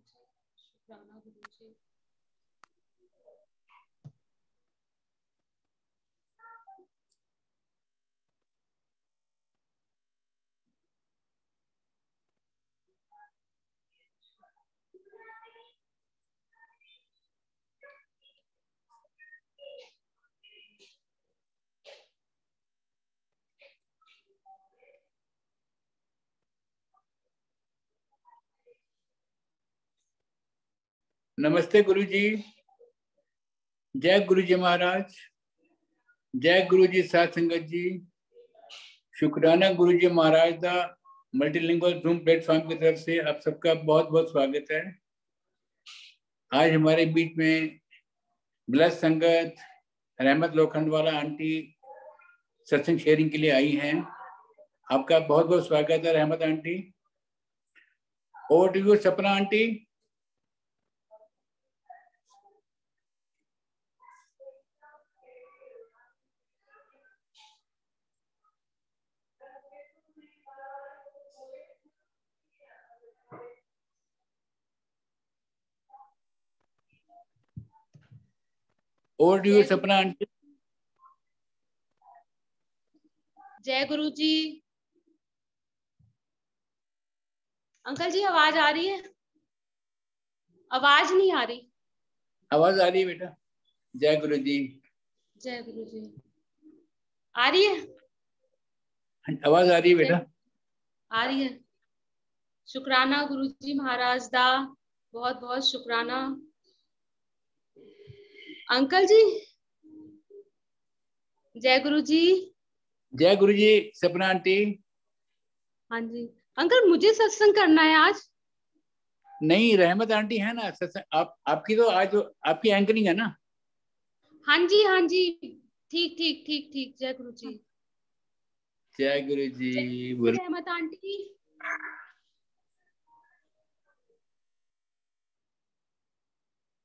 शुक्राना गुरुजी। नमस्ते गुरु जी। जय गुरु जी महाराज। जय गुरु जी साध संगत जी। शुक्राना गुरु जी महाराज दा मल्टीलिंगुअल जूम प्लेटफॉर्म की तरफ से आप सबका बहुत बहुत स्वागत है। आज हमारे बीच में ब्लस संगत रहमत लोखंडवाला आंटी सत्संग शेयरिंग के लिए आई हैं। आपका बहुत बहुत स्वागत है रहमत आंटी। ओवर टू यू सपना आंटी। ओवर टू यू सपना आंटी। जय गुरु जी। अंकल जी आवाज आ रही है? आवाज नहीं आ रही। आवाज आ रही है बेटा। जय गुरु जी। जय गुरु जी। आ रही है? आवाज आ रही है बेटा। आ रही है। शुक्राना गुरु जी महाराज दा बहुत बहुत शुक्राना। अंकल जी जय गुरु जी। जय गुरु जी सपना आंटी। हाँ जी अंकल मुझे सत्संग करना है आज। नहीं रहमत आंटी है ना सत्संग। आपकी तो आज आपकी एंकरिंग है ना। हाँ जी हाँ जी ठीक ठीक ठीक ठीक। जय गुरु जी। जय गुरु जी। रहमत आंटी।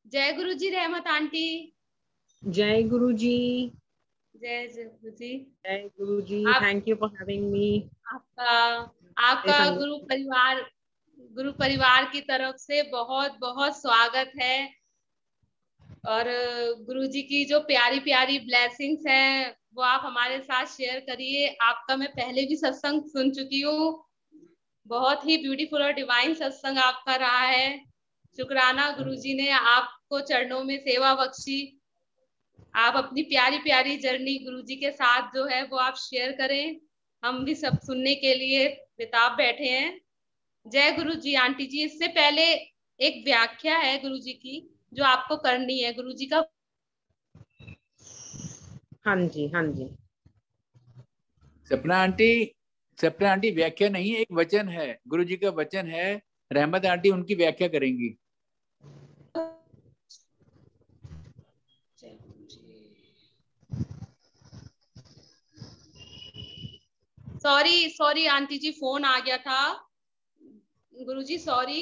जय गुरु जी रहमत आंटी। जय गुरु जी। जय गुरु जी। जय Guru ji. Thank you for having me. आपका गुरु परिवार की तरफ से बहुत बहुत स्वागत है। और गुरु जी की जो प्यारी प्यारी ब्लेसिंग्स हैं वो आप हमारे साथ शेयर करिए। आपका मैं पहले भी सत्संग सुन चुकी हूँ। बहुत ही ब्यूटीफुल और डिवाइन सत्संग आपका रहा है। शुक्राना गुरु जी ने आपको चरणों में सेवा बख्शी। आप अपनी प्यारी प्यारी जर्नी गुरु जी के साथ जो है वो आप शेयर करें। हम भी सब सुनने के लिए बेताब बैठे हैं। जय गुरु जी आंटी जी। इससे पहले एक व्याख्या है गुरु जी की जो आपको करनी है। गुरु जी का हाँ जी हाँ जी। सपना आंटी व्याख्या नहीं है, एक वचन है। गुरु जी का वचन है। रहमत आंटी उनकी व्याख्या करेंगी। सॉरी आंटी जी फोन आ गया था। गुरुजी सॉरी।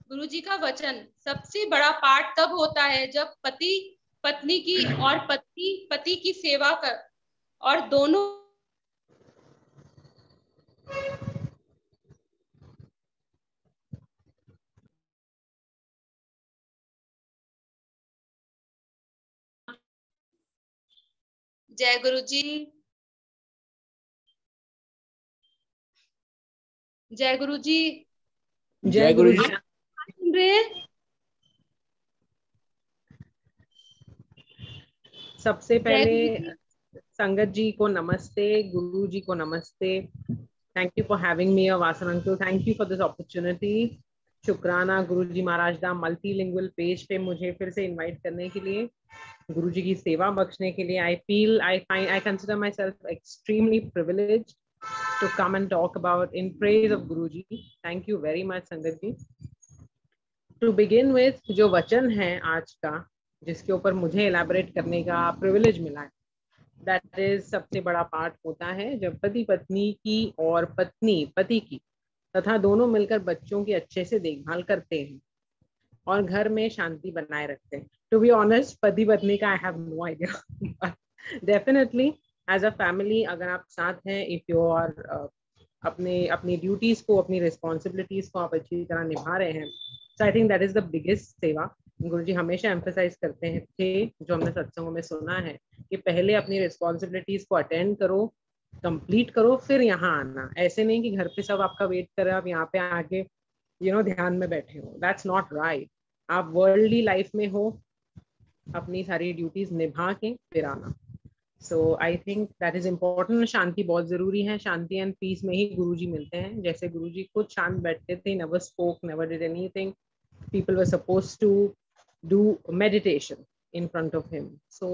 गुरुजी का वचन सबसे बड़ा पाठ तब होता है जब पति पत्नी की और पत्नी पति की सेवा कर और दोनों जय गुरु जी। जय गुरु जी। जय गुरु जी। सुन रहे हैं? सबसे पहले संगत जी को नमस्ते, गुरु जी को नमस्ते। Thank you for having me Vasan uncle. Thank you for this opportunity. शुक्राना गुरु जी महाराज दा मल्टीलिंगुअल पेज पे मुझे फिर से इनवाइट करने के लिए, गुरु जी की सेवा बख्शने के लिए। I consider myself extremely privileged to come and talk about in praise of Guruji. Thank you very much संगत जी। To begin with, जो वचन है आज का जिसके ऊपर मुझे elaborate करने का privilege मिला है, that is सबसे बड़ा पार्ट होता है जब पति पत्नी की और पत्नी पति की तथा दोनों मिलकर बच्चों की अच्छे से देखभाल करते हैं और घर में शांति बनाए रखते हैं। To be honest, पति पत्नी का I have no idea. Definitely as a family अगर आप साथ हैं, if you are अपनी ड्यूटीज को, अपनी रिस्पॉन्सिबिलिटीज को आप अच्छी तरह निभा रहे हैं, so I think that is the biggest seva. Guruji हमेशा एम्फेसाइज करते हैं थे, जो हमने सत्संगों में सुना है, कि पहले अपनी रिस्पॉन्सिबिलिटीज को अटेंड करो, कंप्लीट करो, फिर यहाँ आना। ऐसे नहीं कि घर पे सब आपका वेट कर रहे हैं, आप यहाँ पे आके ध्यान में बैठे हो। That's not right. आप वर्ल्डली लाइफ में हो, अपनी सारी ड्यूटीज निभा के फिर आना। So I think that is important. शांति बहुत जरूरी है। शांति एंड पीस में ही गुरुजी मिलते हैं। जैसे गुरुजी खुद शांत बैठते थे, never spoke, never did anything. People were supposed to do meditation in front of him. So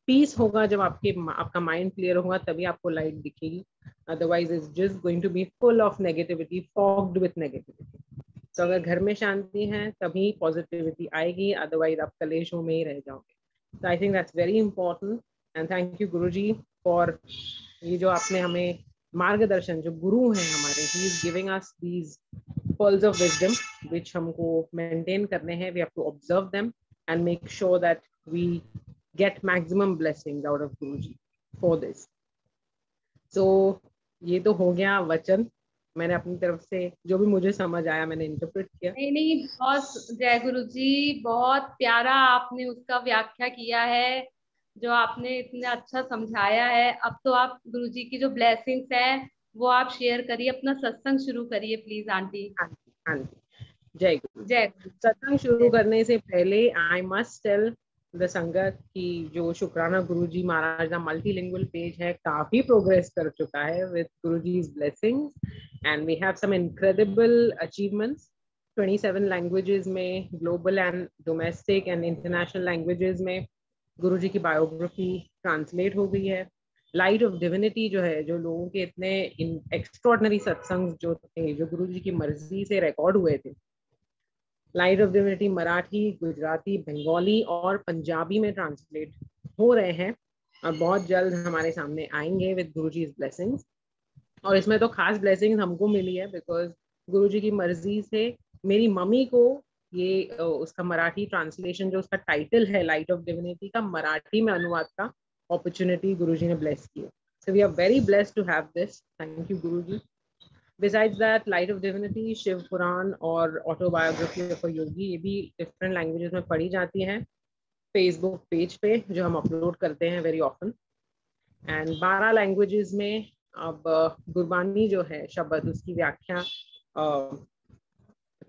peace होगा जब आपका माइंड क्लियर होगा, तभी आपको लाइट दिखेगी। Otherwise it's just going to be full of negativity, fogged with negativity. तो अगर घर में शांति है तभी पॉजिटिविटी आएगी, अदरवाइज आप कलेशों में ही रह जाओगे। तो I think that's very important. And thank you Guruji for ये जो आपने हमें मार्गदर्शन, जो गुरु हैं हमारे, he is giving us these pearls of wisdom which हमको maintain करने हैं. We have to observe them and make sure that we get maximum blessings out of Guruji for this. So ये तो हो गया वचन। मैंने अपनी तरफ से जो भी मुझे समझ आया मैंने इंटरप्रेट किया। नहीं, बहुत जय गुरु जी, बहुत प्यारा आपने उसका व्याख्या किया है, जो आपने इतना अच्छा समझाया है। अब तो आप गुरु जी की जो ब्लेसिंग्स है वो आप शेयर करिए, अपना सत्संग शुरू करिए प्लीज आंटी। हाँ जी, जय गुरु। जय सत्संग शुरू करने से पहले आई मस्ट टेल द संगत की जो शुक्राना गुरुजी महाराज का मल्टीलिंगुअल पेज है, काफी प्रोग्रेस कर चुका है विद गुरुजी's blessings and we have some incredible achievements। 27 languages में, global and domestic and international languages में गुरुजी की बायोग्राफी ट्रांसलेट हो गई है। लाइट ऑफ डिविनिटी जो है, जो लोगों के इतने एक्स्ट्रॉर्डिनरी सत्संग जो थे, जो गुरुजी की मर्जी से रिकॉर्ड हुए थे, light of divinity Marathi, Gujarati, Bengali और पंजाबी में ट्रांसलेट हो रहे हैं और बहुत जल्द हमारे सामने आएंगे विद गुरुजी's ब्लेसिंग्स। और इसमें तो खास ब्लेसिंग्स हमको मिली है बिकॉज गुरुजी की मर्जी से मेरी मम्मी को ये उसका मराठी ट्रांसलेशन, जो उसका टाइटल है लाइट ऑफ डिविनिटी का, मराठी में अनुवाद का अपॉर्चुनिटी गुरुजी ने ब्लेस की है। So we are very blessed to have this. Thank you Guruji. Besides that, light of divinity, Shiv Puran और ऑटोबायोग्राफी ऑफ अ योगी, ये भी डिफरेंट लैंग्वेजेस में पढ़ी जाती है फेसबुक पेज पे, जो हम अपलोड करते हैं वेरी ऑफन। एंड 12 लैंग्वेजेस में अब गुरबानी जो है शब्द, उसकी व्याख्या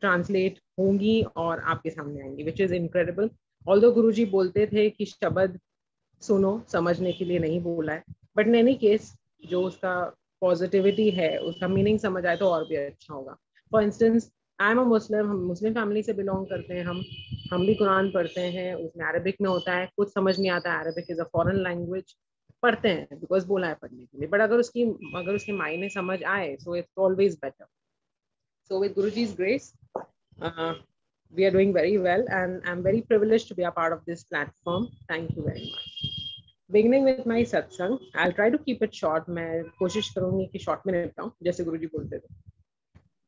ट्रांसलेट होंगी और आपके सामने आएंगी, विच इज इनक्रेडिबल। ऑल्दो गुरुजी बोलते थे कि शब्द सुनो, समझने के लिए नहीं बोला है, बट इन एनी केस जो उसका पॉजिटिविटी है, उसका मीनिंग समझ आए तो और भी अच्छा होगा। For instance, I am a Muslim, हम मुस्लिम फैमिली से बिलोंग करते हैं, हम भी कुरान पढ़ते हैं, उसमें अरबिक में होता है, कुछ समझ नहीं आता है, Arabic is a foreign language, पढ़ते हैं बिकॉज बोला है पढ़ने के लिए, बट अगर उसके मायने समझ आए, so it's always better. So with Guruji's grace, we are doing very well and I'm very privileged to be a part of this platform. Thank you very much. Beginning with my satsang, I'll try to keep it short. मैं कोशिश करूँगी कि short में निपटाऊँ, जैसे गुरुजी बोलते थे।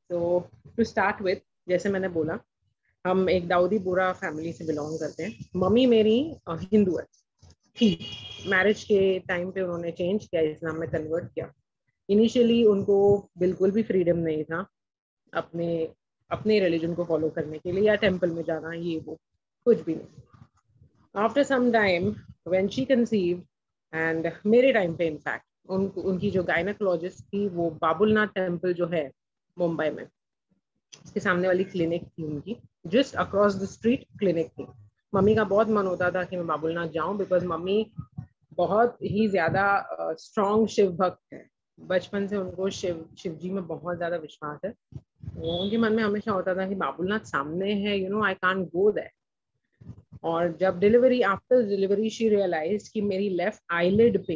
So to start with, जैसे मैंने बोला, हम एक दाऊदी बोरा फैमिली से बिलोंग करते हैं। मम्मी मेरी हिंदू है, मैरिज के टाइम पे उन्होंने चेंज किया, इस्लाम में कन्वर्ट किया। इनिशियली उनको बिल्कुल भी फ्रीडम नहीं था अपने रिलीजन को फॉलो करने के लिए, या टेंपल में जाना, ये वो कुछ भी नहीं। After some time when she conceived, and मेरे टाइम पे इनफैक्ट उनकी जो गायनेकोलॉजिस्ट थी, वो बाबुलनाथ टेंपल जो है मुंबई में, उसके सामने वाली क्लिनिक थी उनकी, just across the street clinic थी। मम्मी का बहुत मन होता था कि मैं बाबुलनाथ जाऊं, बिकॉज मम्मी बहुत ही ज्यादा स्ट्रॉन्ग शिव भक्त है। बचपन से उनको शिव जी में बहुत ज्यादा विश्वास है। उनके मन में हमेशा होता था कि बाबुलनाथ सामने है, आई कांट गो देयर। और जब आफ्टर डिलीवरी शी रियलाइज्ड कि मेरी लेफ्ट आईलिड पे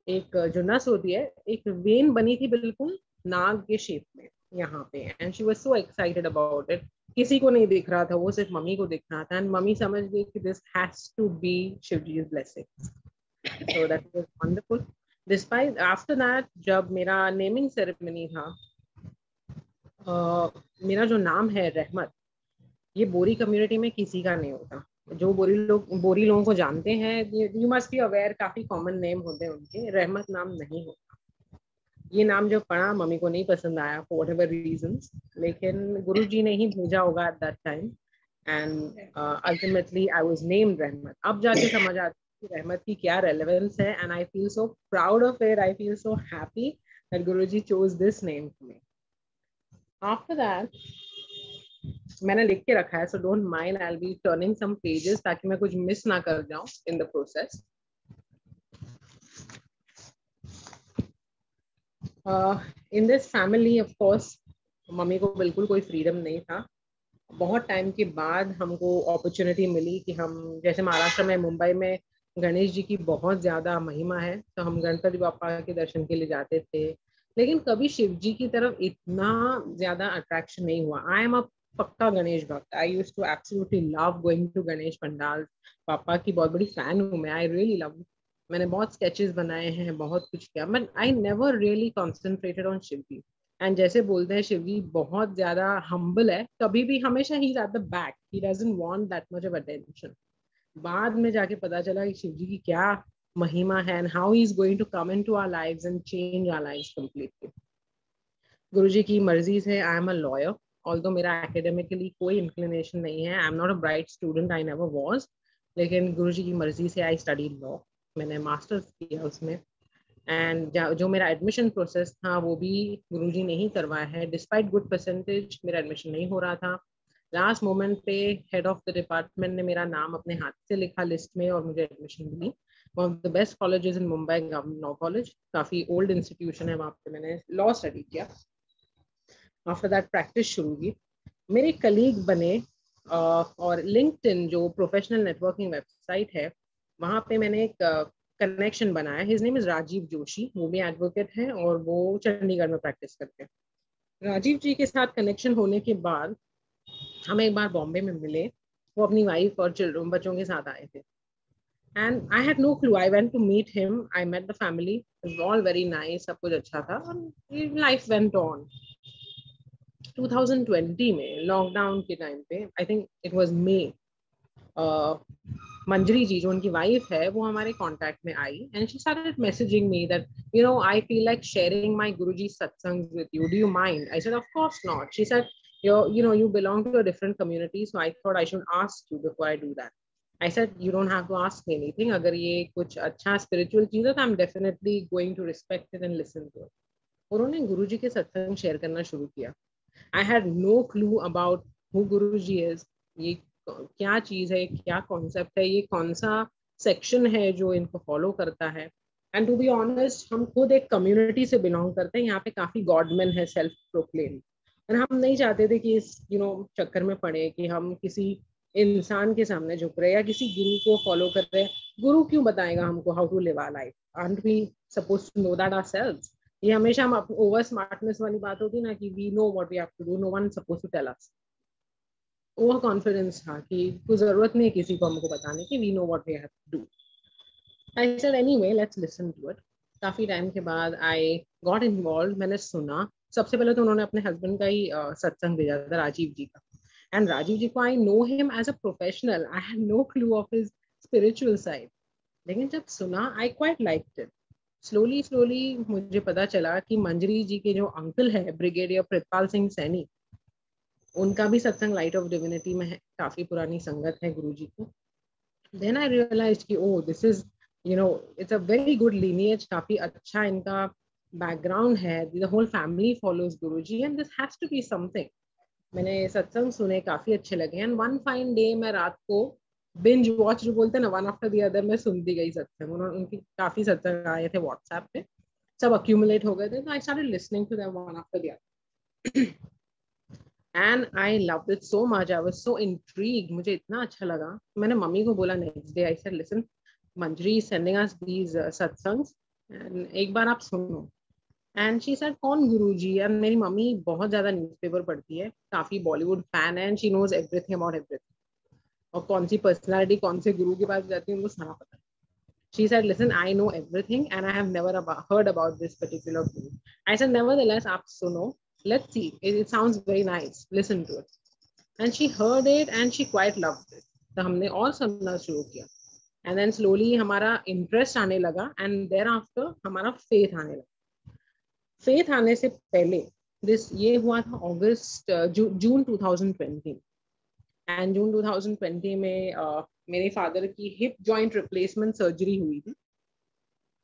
एक जो नस होती है, एक वेन बनी थी बिल्कुल नाग के शेप में यहाँ पे, and she was so excited about it. किसी को नहीं दिख रहा था, वो सिर्फ मम्मी को दिख रहा था, एंड मम्मी समझ गई कि दिस हैज टू बी शिवजी's blessings। So that was wonderful। Despite after that, जब मेरा नेमिंग सेरेमनी था, मेरा जो नाम है रहमत, ये बोरी कम्युनिटी में किसी का नहीं होता। जो बोरी लोगों को जानते हैं, यू मस्ट बी अवेयर, काफी कॉमन नेम होते हैं उनके, रहमत नाम नहीं होता। ये नाम जब पढ़ा मम्मी को नहीं पसंद आया for whatever reasons, लेकिन गुरुजी ने ही भेजा होगा at that time, and ultimately I was named रहमत. अब जाके समझ आता है कि रहमत की क्या relevance है, and I feel so proud of it. I feel so happy that Guruji chose this name for me. After that, मैंने लिख के रखा है, so don't mind, I'll be turning some pages ताकि मैं कुछ मिस ना कर जाऊं in the process. In this family, of course, mummy को बिल्कुल कोई फ्रीडम नहीं था. बहुत टाइम के बाद हमको अपॉर्चुनिटी मिली कि हम, जैसे महाराष्ट्र में, मुंबई में गणेश जी की बहुत ज्यादा महिमा है, तो हम गणपति बापा के दर्शन के लिए जाते थे, लेकिन कभी शिव जी की तरफ इतना ज्यादा अट्रैक्शन नहीं हुआ. आई एम अ पक्का गणेश भक्त. I used to absolutely love going to Ganesh pandal. पापा की बहुत बड़ी फैन हूँ मैं. I really love. मैंने बहुत स्केचेस बनाए हैं, बहुत कुछ किया, but I never really concentrated on Shiv ji. And जैसे बोलते हैं शिव जी बहुत ज्यादा हम्बल है, कभी भी हमेशा he is at the back, he doesn't want that much of attention. बाद में जाके पता चला कि शिव जी की क्या महिमा है, and how he is going to come into our lives and change our lives completely. Guruji की मर्जी से I am a lawyer. Although मेरा एकेडमिकली कोई इंक्लिनेशन नहीं है, I am not a bright student, I never was, लेकिन गुरुजी की मर्जी से आई स्टडी लॉ. मैंने मास्टर्स किया उसमें, एंड जो मेरा एडमिशन प्रोसेस था वो भी गुरुजी ने ही करवाया है. डिस्पाइट गुड परसेंटेज मेरा एडमिशन नहीं हो रहा था. लास्ट मोमेंट पे हेड ऑफ द डिपार्टमेंट ने मेरा नाम अपने हाथ से लिखा लिस्ट में और मुझे एडमिशन मिली. One of the best colleges in Mumbai, government law college, काफी ओल्ड इंस्टीट्यूशन है, वहाँ पे मैंने लॉ स्टडी किया. आफ्टर दैट प्रैक्टिस शुरू की. मेरे कलीग बने, और लिंक्डइन जो प्रोफेशनल नेटवर्किंग वेबसाइट है, वहाँ पे मैंने एक कनेक्शन बनाया. His name is Rajeev Joshi. वो भी एडवोकेट हैं और वो चंडीगढ़ में प्रैक्टिस करते हैं. राजीव जी के साथ कनेक्शन होने के बाद हम एक बार बॉम्बे में मिले. वो अपनी वाइफ और चिल्ड्रन, बच्चों के साथ आए थे. And I had no clue. I went to meet him, I met the family, it was all very nice, सब कुछ अच्छा था, और लाइफ वेंट ऑन. 2020 में लॉकडाउन के टाइम पे, I think it was May, Manjari ji जो उनकी वाइफ है वो हमारे कांटेक्ट में आई, and she started messaging me that you know I feel like sharing my Guruji satsang with you, do you mind? I said of course not. She said you belong to a different community, so I thought I should ask you before I do that. I said you don't have to ask me anything. अगर ये कुछ अच्छा spiritual चीज है तो I'm definitely going to respect it and listen to it. उन्होंने गुरुजी के सत्संग शेयर करना शुरू किया. I had no clue about who Guruji is. ये क्या चीज है, क्या कॉन्सेप्ट है, ये कौन सा सेक्शन है जो इनको फॉलो करता है. एंड टू बी ऑनेस्ट, हम खुद एक कम्युनिटी से बिलोंग करते हैं. यहाँ पे काफी गॉडमैन है, सेल्फ प्रोक्लेम, और हम नहीं चाहते थे कि इस चक्कर में पड़े कि हम किसी इंसान के सामने झुक रहे या किसी गुरु को फॉलो कर रहे हैं. गुरु क्यों बताएगा हमको how to live our life? Aren't we supposed to know that ourselves? ये हमेशा हम ओवर स्मार्टनेस वाली बात होती ना, कि we know what we have to do, no one supposed to tell us. वो कॉन्फिडेंस था कि कोई जरूरत नहीं है किसी को हमको बताने की, we know what we have to do. I said anyway let's listen to it. काफी टाइम के बाद आई गॉट इन्वॉल्व. मैंने सुना. सबसे पहले तो उन्होंने अपने हस्बैंड का ही सत्संग भेजा था, राजीव जी का. एंड राजीव जी को I know him as a professional. I had no clue of his spiritual side. लेकिन जब सुना I quite liked it. Slowly मुझे पता चला कि मंजरी जी के जो अंकल है, ब्रिगेडियर प्रितपाल सिंह सैनी, उनका भी सत्संग लाइट ऑफ डिविनिटी में है. काफी पुरानी संगत है गुरुजी को. देन आई रियलाइज्ड कि oh this is it's a very good lineage. काफी अच्छा इनका बैकग्राउंड है. The whole family follows Guruji and this has to be something. मैंने सत्संग सुने, काफी अच्छे लगे. एंड वन फाइन डे मैं रात को बिंज वॉच जो बोलते हैं ना, वन आफ्टर द अदर, मैं सुनती गई सत्संग. उनकी काफी सत्संग आए थे व्हाट्सएप पे, सब अक्यूमुलेट हो गए थे, तो I started listening to them one after the other. And I loved it so much. I was so intrigued. मुझे इतना अच्छा लगा. मैंने मम्मी को बोला next day. I said listen, Manjari is sending us these satsangs, and एक बार आप सुनो. एंड शी सेड कौन गुरुजी? एंड मेरी मम्मी बहुत ज्यादा न्यूज़पेपर पढ़ती है, काफी बॉलीवुड फैन है, and she knows everything about everything. और कौन सी पर्सनालिटी कौन से गुरु के पास जाती है उनको सारा पता है. She said, listen, I know everything and I have never heard about this particular guru. I said, nevertheless, aap suno. Let's see. It sounds very nice. Listen to it. And she heard it and she quite loved it. तो हमने और सुनना शुरू किया. And then slowly हमारा interest आने लगा and thereafter हमारा faith आने लगा. फेथ आने से पहले ये हुआ था अगस्त जून 2020, एंड जून 2020 में मेरे फादर की हिप जॉइंट रिप्लेसमेंट सर्जरी हुई थी.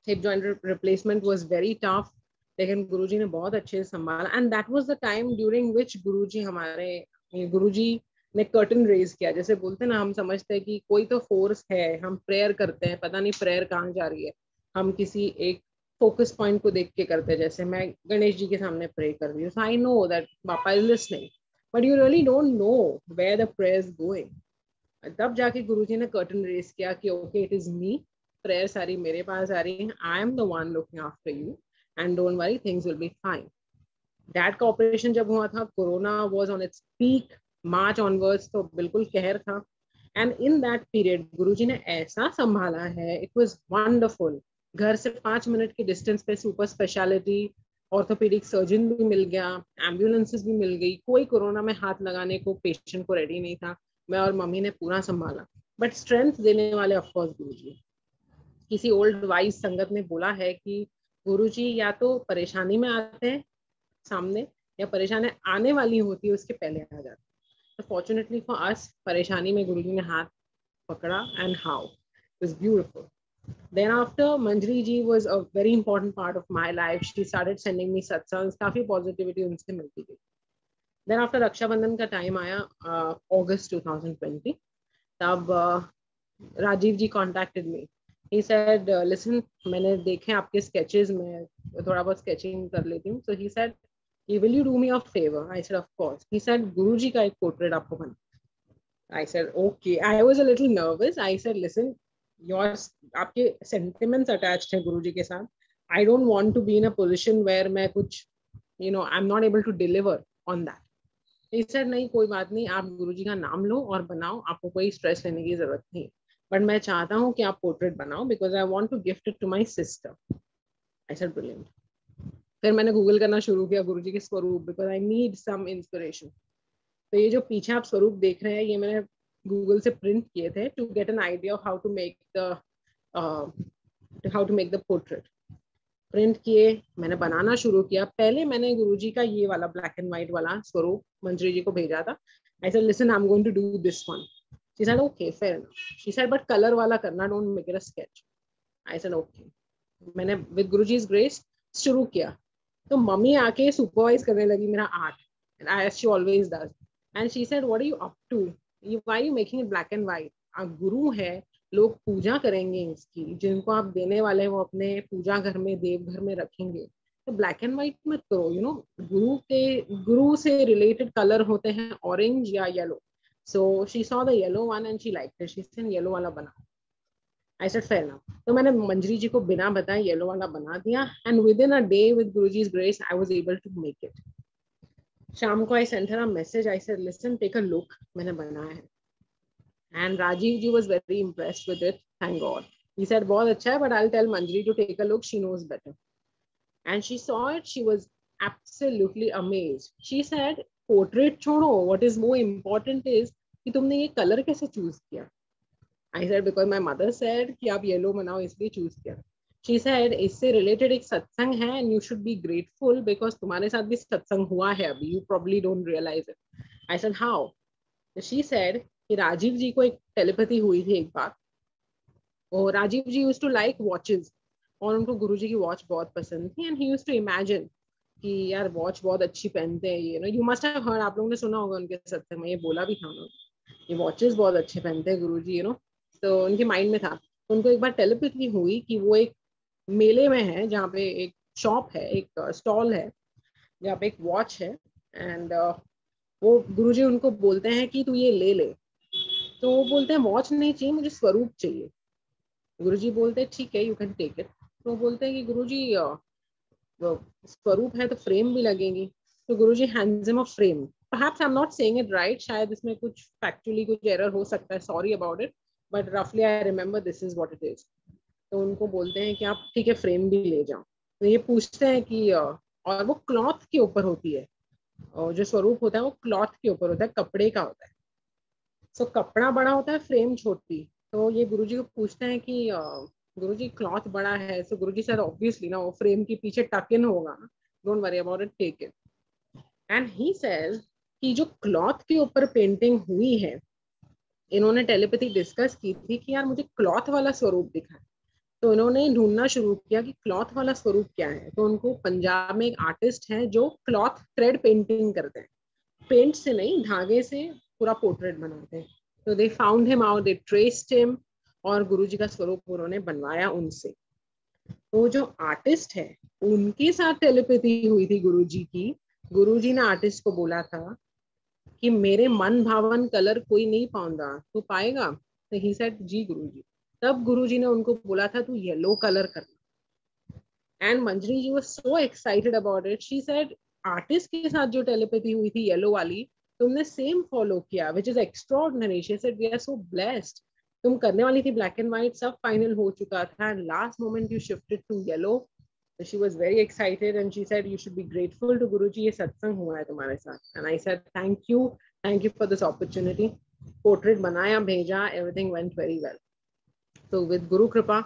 Hip joint replacement was very tough, लेकिन गुरुजी ने बहुत अच्छे से संभाला. And that was the time during which Guruji ने कर्टन रेज किया. जैसे बोलते हैं ना, हम समझते हैं कि कोई तो फोर्स है, हम प्रेयर करते हैं, पता नहीं प्रेयर कहाँ जा रही है, हम किसी एक फोकस पॉइंट को देख के करते हैं. जैसे मैं गणेश जी के सामने प्रे कर रही हूँ, so I know that papa is listening, but you really don't know where the prayer is going. तब जाके गुरुजी ने कर्टन रेज किया कि okay, it is me, prayer सारी मेरे पास आ रही है, I am the one looking after you and don't worry, things will be fine. Dad का ऑपरेशन जब हुआ था, corona was on its peak, March onwards तो बिल्कुल कहर था. एंड इन दैट पीरियड गुरुजी ने ऐसा संभाला है, इट वाज वंडरफुल. घर से 5 मिनट के डिस्टेंस पे सुपर स्पेशलिटी ऑर्थोपेडिक सर्जन भी मिल गया, एम्बुलेंसेस भी मिल गई, कोई कोरोना में हाथ लगाने को पेशेंट को रेडी नहीं था. मैं और मम्मी ने पूरा संभाला. बट स्ट्रेंथ देने वाले ऑफकोर्स गुरुजी. किसी ओल्ड वाइज संगत ने बोला है कि गुरुजी या तो परेशानी में आते हैं सामने, या परेशानी आने वाली होती है उसके पहले आ जाते. तो फॉर्चुनेटली फॉर अस, परेशानी में गुरुजी ने हाथ पकड़ा, and how it was beautiful. Then after, Manjari ji was a very important part of my life. She started sending me satsangs, काफी पॉजिटिविटी उनसे मिलती गई. Then after रक्षाबंधन का टाइम आया, अगस्त 2020, तब राजीव जी contacted me. He said, listen, मैंने देखे आपके sketches में, थोड़ा बहुत sketching कर लेती हूँ. So he said, will you do me a favor? I said, of course. He said, गुरुजी का एक portrait आपको बना. I said, okay. I was a little nervous. I said, listen, आपके sentiments attached हैं गुरुजी के साथ. I don't want to be in a position where मैं कुछ, I'm not able to deliver on that. He said, नहीं, कोई बात नहीं, आप गुरुजी का नाम लो और बनाओ, आपको कोई स्ट्रेस लेने की जरूरत नहीं. बट मैं चाहता हूँ कि आप पोर्ट्रेट बनाओ, because I want to gift it to my sister. I said, brilliant. फिर मैंने गूगल करना शुरू किया गुरुजी के स्वरूप, because I need some inspiration. तो ये जो पीछे आप स्वरूप देख रहे हैं, ये मैंने गूगल से प्रिंट किए थे to get an idea of how to make the portrait. Print किए, मैंने बनाना शुरू किया. पहले मैंने गुरुजी का ये वाला ब्लैक एंड व्हाइट वाला स्वरूप मंजरी जी को भेजा था. I said, listen, I am going to do this one. She said, okay, fair enough. She said, but colour वाला करना, don't make it a sketch. I said, okay. मैंने विद गुरुजी's ग्रेस शुरू किया. तो मम्मी आके सुपरवाइज करने लगी मेरा art, and she always does. And she said, what are you up to, why are you making it black and white? आप गुरु है, लोग पूजा करेंगे इसकी, जिनको आप देने वाले हैं वो अपने पूजा घर में, देवघर में रखेंगे, तो ब्लैक एंड व्हाइट मत करो. गुरु से रिलेटेड कलर होते हैं ऑरेंज या yellow. So she saw the yellow one and she liked it. She said, yellow वाला बनाओ. I said, fair enough. तो मैंने मंजरी जी को बिना बताए येलो वाला बना दिया, and within a day with Guruji's grace I was able to make it. शाम को I sent her a message. I said, listen, take a look, मैंने बनाया है. And Rajiv ji was very impressed with it, thank God. He said, बहुत अच्छा है, but I'll tell Manjari to take a look, she knows better. And she saw it, she was absolutely amazed. She said, portrait छोड़ो, what is more important is कि तुमने ये colour कैसे choose किया? I said, because my mother said कि आप yellow बनाओ, इसलिए चूज किया. She said, इससे रिलेटेड एक सत्संग है, and you should be grateful because तुम्हारे साथ भी सत्संग हुआ है अभी, you probably don't realize it. I said, how? She said कि राजीव जी को एक टेलीपैथी हुई थी एक बार, और Rajeev ji used to like watches, और उनको गुरुजी की वॉच बहुत पसंद थी. And he used to imagine कि यार वॉच बहुत अच्छी पहनते हैं ये, यू मस्ट हैव हर्ड, आप लोगों ने सुना होगा उनके सत्संग में, ये बोला भी था उन्होंने, ये वॉचेस बहुत अच्छे पहनते हैं गुरुजी, तो उनके माइंड में था. उनको एक बार टेलीपैथी हुई कि वो एक मेले में है, जहाँ पे एक शॉप है, एक स्टॉल है, जहाँ पे एक वॉच है, एंड वो गुरुजी उनको बोलते हैं कि तू ये ले ले. तो वो बोलते हैं, वॉच नहीं चाहिए मुझे, स्वरूप चाहिए. गुरुजी बोलते हैं, ठीक है, यू कैन टेक इट. तो वो बोलते हैं कि गुरुजी स्वरूप है तो फ्रेम भी लगेगी. तो Guruji hands him a frame. Perhaps I am not saying it right, शायद इसमें कुछ फैक्चुअली कुछ एरर हो सकता है, सॉरी अबाउट इट, बट रफली I remember this is what it is. तो उनको बोलते हैं कि आप ठीक है फ्रेम भी ले जाओ. तो ये पूछते हैं कि और वो क्लॉथ के ऊपर होती है, और जो स्वरूप होता है वो क्लॉथ के ऊपर होता है, कपड़े का होता है. सो कपड़ा बड़ा होता है, फ्रेम छोटी. तो ये गुरुजी को पूछते हैं कि गुरुजी क्लॉथ बड़ा है. सो गुरुजी सर, ऑब्वियसली ना, वो फ्रेम के पीछे टक इन होगा, don't worry about it, take it. And he says कि जो क्लॉथ के ऊपर पेंटिंग हुई है, इन्होंने टेलीपैथी डिस्कस की थी कि यार मुझे क्लॉथ वाला स्वरूप दिखा है। तो इन्होंने ढूंढना शुरू किया कि क्लॉथ वाला स्वरूप क्या है। तो उनको पंजाब में एक आर्टिस्ट है जो क्लॉथ थ्रेड पेंटिंग करते हैं, पेंट से नहीं, धागे से पूरा पोर्ट्रेट बनाते हैं। तो they found him out, they traced him, और गुरुजी का स्वरूप उन्होंने बनवाया उनसे। तो जो आर्टिस्ट है उनके साथ टेलीपैथी हुई थी गुरुजी की। गुरुजी ने आर्टिस्ट को बोला था कि मेरे मन भावन कलर कोई नहीं पाऊंगा, तू पाएगा? तो ही सेड जी गुरुजी। तब गुरुजी ने उनको बोला था तू येलो कलर करना। And Manjari ji was so excited about it, she said artist के साथ जो टेलीपैथी हुई थी येलो वाली, तुमने सेम फॉलो किया, which is extraordinary. She said we are so blessed. तुम करने वाली थी ब्लैक एंड व्हाइट, सब फाइनल हो चुका था, and last moment you shifted to yellow. She was very excited and she said you should be grateful to Guruji, ये सत्संग हुआ है तुम्हारे साथ। And I said thank you for this opportunity। Portrait बनाया, भेजा, everything went very well। तो with गुरु कृपा,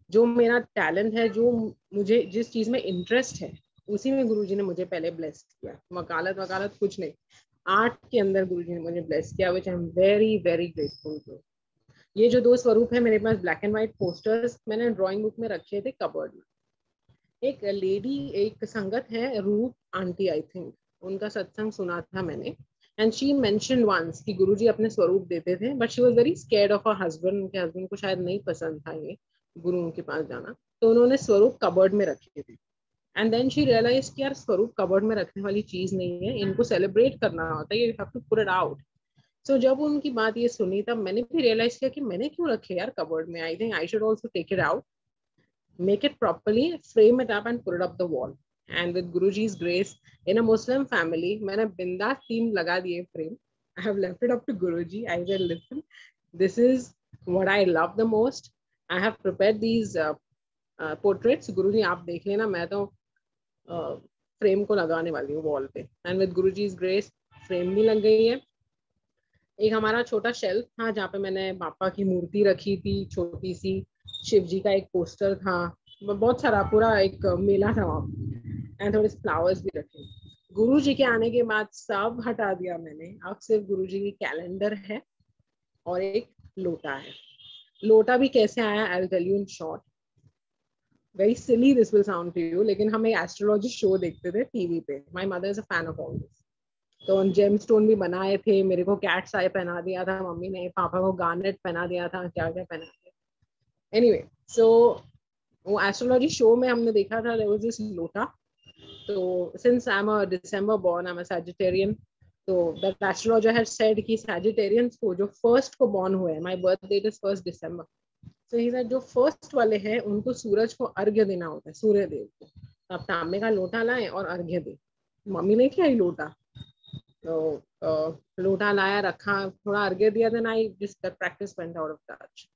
जो मेरा टैलेंट है, जो मुझे जिस चीज में इंटरेस्ट है, उसी में गुरुजी ने मुझे पहले ब्लेस किया। वकालत कुछ नहीं, आर्ट के अंदर गुरुजी ने मुझे ब्लेस किया, which I am very very grateful to. ये जो 2 स्वरूप है मेरे पास, ब्लैक एंड व्हाइट पोस्टर्स, मैंने ड्राइंग बुक में रखे थे कबर्ड में। एक लेडी, एक संगत है, रूप आंटी आई थिंक, उनका सत्संग सुना था मैंने। एंड शी मेंशन्ड वंस कि गुरुजी अपने स्वरूप देते थे, but she was very scared of her husband. उनके हस्बैंड को शायद नहीं पसंद था ये गुरुओं के पास जाना, तो उन्होंने स्वरूप कबर्ड में रखे थे। एंड देन शी रियलाइज कि यार स्वरूप कबर्ड में रखने वाली चीज नहीं है, इनको सेलिब्रेट करना होता है, you have to put it out. So जब उनकी बात ये सुनी, तब मैंने भी रियलाइज किया कि मैंने क्यों रखे यार कबर्ड में, I think I should also take it out, make it properly, frame it up and put it up the wall. And with Guruji's grace, in a Muslim family, मैंने बिंदास 3 लगा दिए frame. I have left it up to Guruji. I said, listen, this is what I love the most. I have prepared these portraits. Guruji आप देख लेना, मैं तो frame को लगाने वाली हूँ wall पे। And with Guruji's grace, frame भी लग गई है। एक हमारा छोटा शेल्फ था जहाँ पे मैंने बापा की मूर्ति रखी थी, छोटी सी, शिव जी का एक पोस्टर था, बहुत सारा, पूरा एक मेला था वहाँ, एंड थोड़े फ्लावर्स भी रखे। गुरु जी के आने के बाद सब हटा दिया मैंने, अब सिर्फ गुरु जी की कैलेंडर है और एक लोटा है। लोटा भी कैसे आया, I will tell you in short. Very silly this will sound to you, लेकिन हम एक एस्ट्रोलॉजी शो देखते थे टीवी पे। My mother is a fan of all this. तो जेम स्टोन भी बनाए थे, मेरे को कैट्स आई पहना दिया था मम्मी ने, पापा को गार्नेट पहना दिया था, क्या क्या पहना दिया। एनीवे, सो वो एस्ट्रोलॉजी शो में हमने देखा था, देयर वाज दिस लोटा। तो since I am a December born, I am a Sagittarian, तो दैट एस्ट्रोलॉजर हैड सेड कि सैजिटेरियंस को जो फर्स्ट को बॉर्न हुए हैं, my birth date is 1 December, so he said जो फर्स्ट वाले हैं उनको सूरज को अर्घ्य देना होता है, सूर्य देव को। आप तांबे का लोटा लाएं और अर्घ्य दें। मम्मी ने क्या ही लोटा, तो लोटा लाया, रखा, थोड़ा अर्घ्य दिया, then I just practice went out of touch.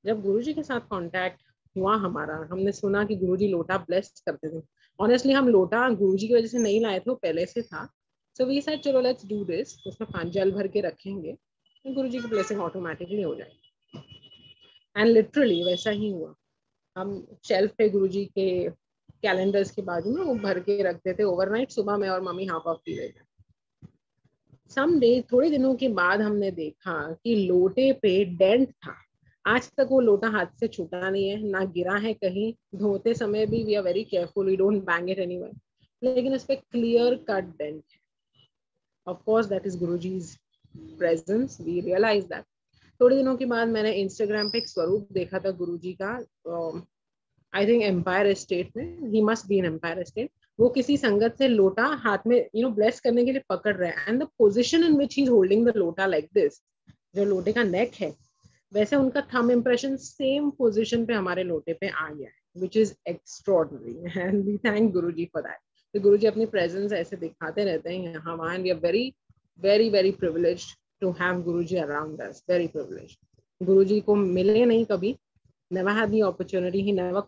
जब गुरुजी के साथ कांटेक्ट हुआ हमारा, हमने सुना कि गुरुजी लोटा ब्लेस करते थे। ऑनेस्टली हम लोटा गुरुजी की वजह से नहीं लाए थे, वो पहले से था। सो वी सेड चलो लेट्स डू दिस, उसमें 5 जल भर के रखेंगे, तो गुरुजी की ब्लेसिंग ऑटोमेटिकली हो जाएगी। एंड लिटरली वैसा ही हुआ। हम शेल्फ पे गुरुजी के कैलेंडर्स के बाजू में वो भर के रखते थे ओवरनाइट। सुबह में और मम्मी हाफ ऑफ पी रहे थे। समडे, थोड़े दिनों के बाद हमने देखा कि लोटे पे डेंट था। आज तक वो लोटा हाथ से छूटा नहीं है, ना गिरा है कहीं। धोते समय भी we are very careful, we don't bang it anywhere, लेकिन उस पे क्लियर कट डेंट है। Of course that is Guruji's presence, we realise that. थोड़े दिनों के बाद मैंने इंस्टाग्राम पे एक स्वरूप देखा था गुरुजी का, आई थिंक एम्पायर स्टेट में, he must be in Empire State. वो किसी संगत से लोटा हाथ में ब्लेस करने के लिए पकड़ रहे हैं, and the position in which he is holding the लोटा लाइक दिस, जो लोटे का नेक है, वैसे उनका थंब इम्प्रेशन सेम पोजीशन पे हमारे लोटे पे आ गया है, which is extraordinary, and we thank Guruji for that. तो गुरुजी अपनी प्रेजेंस ऐसे दिखाते रहते हैं यहाँ वहाँ, and we are very very very privileged to have Guruji around us, very privileged. Guruji को मिले नहीं कभी, never had the opportunity, he never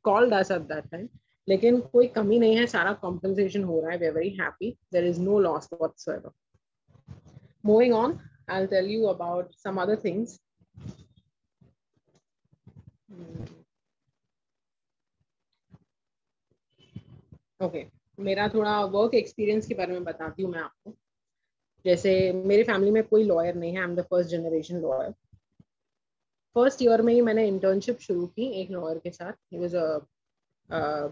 called us at that time, लेकिन कोई कमी नहीं है, सारा compensation हो रहा है, we are very happy, there is no loss whatsoever. Moving on, I'll tell you about some other things. Okay, मेरा थोड़ा वर्क एक्सपीरियंस के बारे में बताती हूँ मैं आपको। जैसे मेरे फैमिली में कोई लॉयर नहीं है, I am the first generation lawyer. First year में ही मैंने इंटर्नशिप शुरू की एक लॉयर के साथ। He was a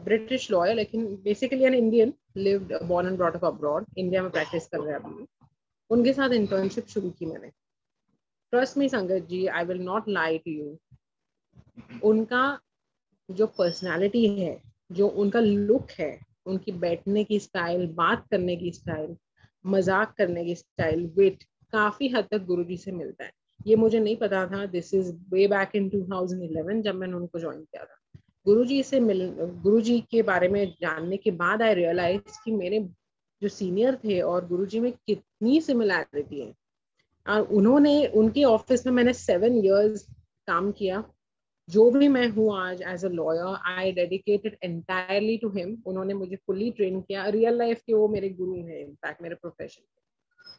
British lawyer, लेकिन basically an Indian, lived born and brought up abroad, India में प्रैक्टिस कर रहे हैं अभी। उनके साथ इंटर्नशिप शुरू की मैंने। ट्रस्ट मी संगत ji, I will not lie to you, उनका जो पर्सनालिटी है, जो उनका लुक है, उनकी बैठने की स्टाइल, बात करने की स्टाइल, मजाक करने की स्टाइल, वेट काफी हद तक गुरुजी से मिलता है। ये मुझे नहीं पता था। This is way back in 2011 जब मैंने उनको ज्वाइन किया था। गुरुजी के बारे में जानने के बाद आई रियलाइज कि मेरे जो सीनियर थे और गुरुजी में कितनी सिमिलैरिटी है। और उनके ऑफिस में मैंने 7 years काम किया। जो भी मैं हूँ आज as a lawyer, I dedicated entirely to him. उन्होंने मुझे फुली ट्रेन किया। रियल लाइफ के वो मेरे गुरु हैं इनफैक्ट मेरे प्रोफेशन में।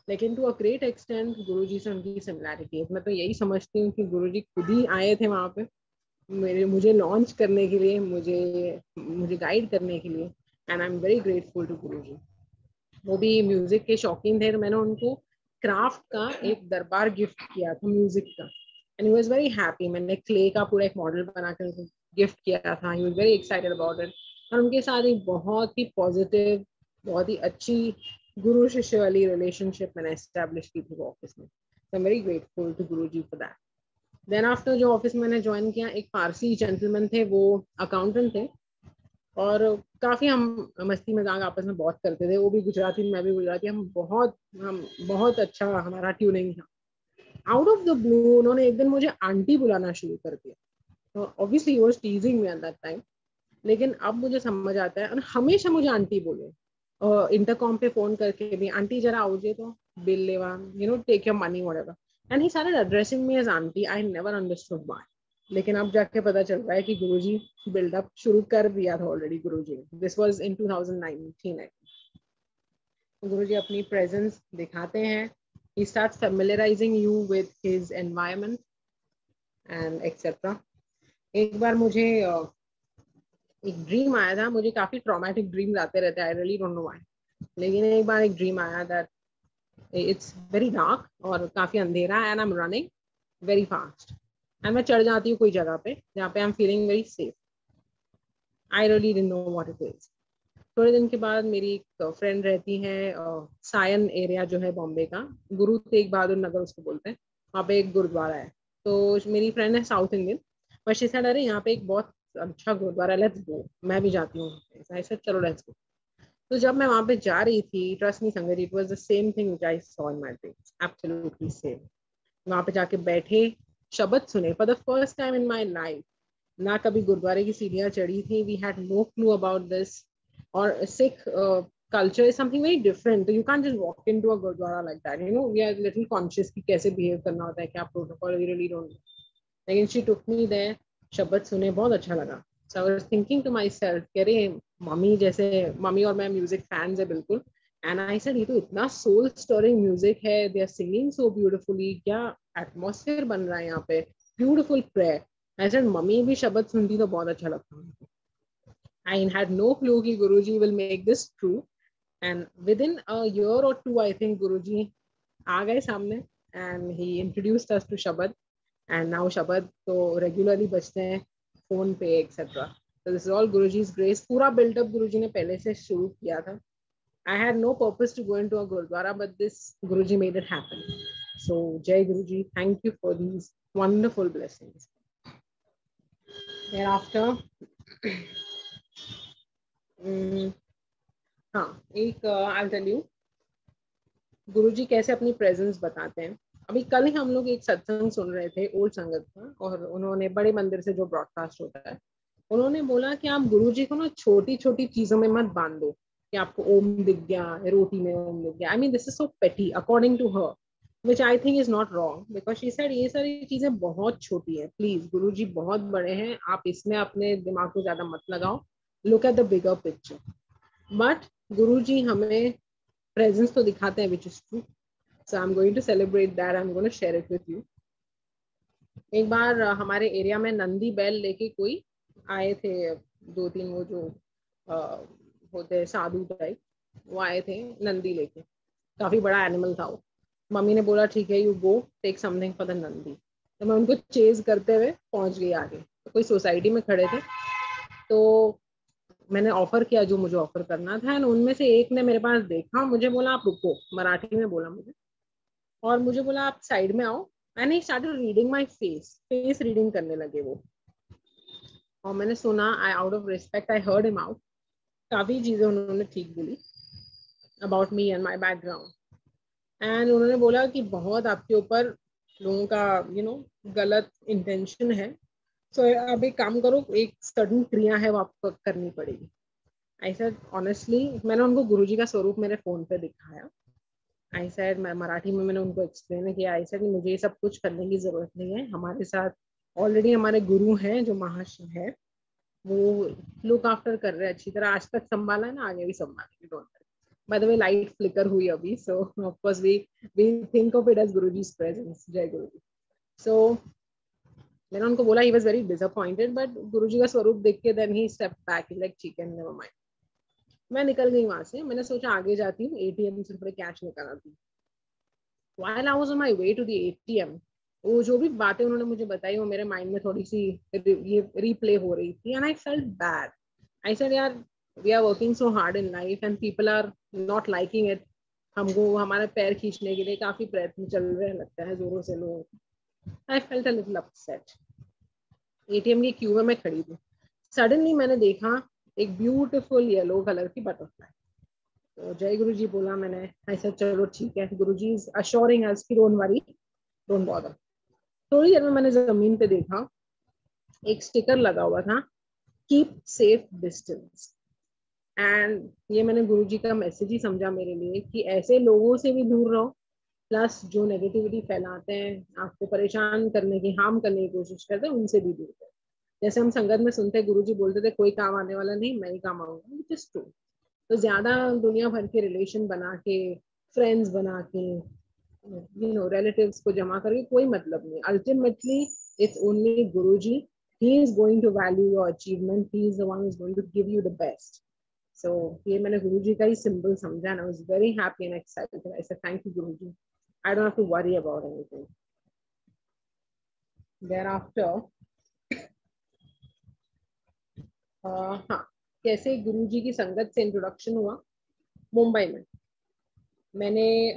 लेकिन टू अ ग्रेट एक्सटेंट गुरुजी से उनकी सिमिलैरिटी है। मैं तो यही समझती हूँ कि गुरुजी खुद ही आए थे वहाँ पे मुझे लॉन्च करने के लिए, मुझे गाइड करने के लिए। And I am very grateful to Guruji. वो भी म्यूजिक के शौकीन थे, तो मैंने उनको क्राफ्ट का एक दरबार गिफ्ट किया था म्यूजिक का। And he was very happy. मैंने क्ले का पूरा एक मॉडल बनाकर गिफ्ट किया था। ही was very excited about it. और उनके साथ एक बहुत ही पॉजिटिव, बहुत ही अच्छी गुरु शिष्य वाली रिलेशनशिप मैंने एस्टेब्लिश की थी वो ऑफिस में। I am very grateful to Guruji for that. Then after जो ऑफिस में मैंने ज्वाइन किया, एक पारसी जेंटलमैन थे, वो अकाउंटेंट थे। और काफी हम मस्ती मजाक आपस में बहुत करते थे। वो भी गुजराती, मैं भी गुजराती। हम बहुत अच्छा हमारा ट्यूनिंग था। आउट ऑफ द ब्लू उन्होंने एक दिन मुझे आंटी बुलाना शुरू कर दिया। तो obviously he was टीजिंग me at that time. लेकिन अब मुझे समझ आता है, और हमेशा मुझे आंटी बोले। इंटरकॉम पे फोन करके भी, आंटी जरा आओगे तो बिल लेवा, take your money whatever. And he started addressing me as aunty. I never understood why. लेकिन अब जाके पता चल रहा है कि गुरुजी बिल्डअप शुरू कर दिया था ऑलरेडी गुरुजी ने। This was in 2019। गुरुजी अपनी प्रेजेंस दिखाते हैं। he starts familiarizing you with his environment and etc. एक बार मुझे एक ड्रीम आया था। मुझे काफी ट्रॉमेटिक ड्रीम्स आते रहते हैं, I really don't know why. लेकिन एक बार एक ड्रीम आया दैट इट्स वेरी डार्क और काफी अंधेरा, and I am running very fast. And मैं चढ़ जाती हूँ कोई जगह पे जहाँ पे I am feeling very safe. I really didn't know what it is. थोड़े दिन के बाद मेरी एक फ्रेंड रहती है सायन एरिया जो है बॉम्बे का, गुरु तेग बहादुर नगर उसको बोलते हैं। वहाँ पे एक गुरुद्वारा है। तो मेरी फ्रेंड है साउथ इंडियन, पर शी सेड अरे यहाँ पे एक बहुत अच्छा गुरुद्वारा, लेट्स गो। मैं भी जाती हूँ। ऐसा चलो लेट्स गो। तो जब मैं वहाँ पे जा रही थी, trust me sangat, it was the same thing which I saw in my dreams, absolutely same. वहाँ पे जाके बैठे, शब्द सुने for the first time in my life. ना कभी गुरुद्वारे की सीढ़ियाँ चढ़ी थी। We had no clue about this. और Sikh culture is something very different. So you can't just walk into a gurdwara like that. We are little conscious कि कैसे behave करना होता है, क्या protocol, we really don't know. लेकिन she took me there, शब्द सुने, बहुत अच्छा लगा। So I was thinking to myself, कि अरे मम्मी जैसे, मम्मी और मैं म्यूजिक फैंस है बिल्कुल। And I said ये तो इतना soul stirring music है, they are singing so beautifully, क्या atmosphere बन रहा है यहाँ पे, beautiful prayer. I said mummy भी शब्द सुनती तो बहुत अच्छा लगता है। I had no clue कि Guruji will make this true. And within a year or two, I think Guruji आ गए सामने and he introduced us to Shabad. And now Shabad तो regularly बजते हैं phone पे etc. So this is all Guruji's grace. पूरा build up Guruji ने पहले से शुरू किया था. I had no purpose to go into a Gurudwara, but this Guruji made it happen. So Jai Guruji, thank you for these wonderful blessings. Thereafter, हाँ, एक I'll tell you गुरुजी कैसे अपनी प्रेजेंस बताते हैं। अभी कल ही हम लोग एक सत्संग सुन रहे थे ओल्ड संगत का, और उन्होंने बड़े मंदिर से जो ब्रॉडकास्ट होता है, उन्होंने बोला कि आप गुरुजी को ना छोटी छोटी चीजों में मत बांध दो कि आपको ओम दिख गया, रोटी में ओम दिख गया। I mean this is so petty according to her, which I think is not wrong, because she said ये सारी चीजें बहुत छोटी है, प्लीज गुरुजी बहुत बड़े हैं, आप इसमें अपने दिमाग को ज्यादा मत लगाओ, look at the bigger picture. But Guruji हमें प्रेजेंस तो दिखाते हैं, which is true. So I'm going to celebrate that. I'm going to share it with you. एक बार हमारे एरिया में नंदी बैल लेके कोई आए थे, 2-3 वो जो होते हैं साधु टाइप, वो आए थे नंदी लेके, काफी बड़ा एनिमल था वो। मम्मी ने बोला ठीक है, you go take something for the Nandi. तो मैं उनको चेज करते हुए पहुंच गई आगे। तो कोई सोसाइटी में खड़े थे, तो मैंने ऑफर किया जो मुझे ऑफर करना था, एंड उनमें से एक ने मेरे पास देखा, मुझे बोला आप रुको, मराठी में बोला मुझे, और मुझे बोला आप साइड में आओ। And he started reading my face reading करने लगे वो। और मैंने सुना, I out of respect I heard him out. काफी चीजें उन्होंने ठीक बोली about me and my background. And उन्होंने बोला कि बहुत आपके ऊपर लोगों का गलत इंटेंशन है, तो आप एक काम करो, एक सर्टन क्रिया है वो आपको करनी पड़ेगी। आई सेड ऑनेस्टली, मैंने उनको गुरुजी का स्वरूप मेरे फोन पे दिखाया। आई सेड, मैं मराठी में मैंने उनको एक्सप्लेन किया। आई सेड मुझे ये सब कुछ करने की जरूरत नहीं है, हमारे साथ ऑलरेडी हमारे गुरु हैं जो महाशिव है, वो लुक आफ्टर कर रहे हैं अच्छी तरह, आज तक संभाला है ना, आगे भी संभालेंगे, don't worry. By the way light flicker हुई अभी, so of course we think of it as Guruji's presence. जय गुरुजी। सो मैंने उनको बोला, he was very disappointed, but Guruji का स्वरूप देख के then he step back, like ठीक है, नेवर माइंड। मैं निकल गई वहां से। मैंने सोचा आगे जाती हूँ, एटीएम से थोड़े कैश निकालना थी। While I was on my way to the ATM, वो जो भी बातें उन्होंने मुझे बताई वो मेरे माइंड में थोड़ी सी ये रिप्ले हो रही थी, and I felt bad. I said यार, we are working so hard in life and people are not liking it. हमको हमारे पैर खींचने के लिए काफी प्रयत्न चल रहे हैं, लगता है जोरों से लोगों को। I felt a little upset. ATM की क्यू में मैं खड़ी थी। सडनली मैंने देखा एक ब्यूटीफुल येलो कलर की बटरफ्लाई। तो जय गुरु जी बोला मैंने। ऐसा चलो ठीक है, गुरु जी इज अश्योरिंग अस कि डोंट वरी, डोंट बॉदर। थोड़ी देर में मैंने जमीन पे देखा, एक स्टिकर लगा हुआ था, कीप सेफ डिस्टेंस। एंड ये मैंने गुरु जी का मैसेज ही समझा मेरे लिए कि ऐसे लोगों से भी दूर रहो, प्लस जो नेगेटिविटी फैलाते हैं, आपको परेशान करने की, हार्म करने की कोशिश करते हैं, उनसे भी दूर रहो। जैसे हम संगत में सुनते, गुरुजी बोलते थे कोई काम आने वाला नहीं, मैं ही काम आऊंगा, विच इज ट्रू। तो ज्यादा दुनिया भर के रिलेशन बना के, फ्रेंड्स बना के, रिलेटिव्स को जमा करके कोई मतलब नहीं। Ultimately it's only Guruji, he is going to value your achievement, he is the one is going to give you the best. So ये मैंने गुरुजी का ही सिंबल समझा, and I was very happy and excited. I said thank you Guruji, I don't have to worry about anything. thereafter हाँ, कैसे गुरुजी की संगत से इंट्रोडक्शन हुआ मुंबई में। मैंने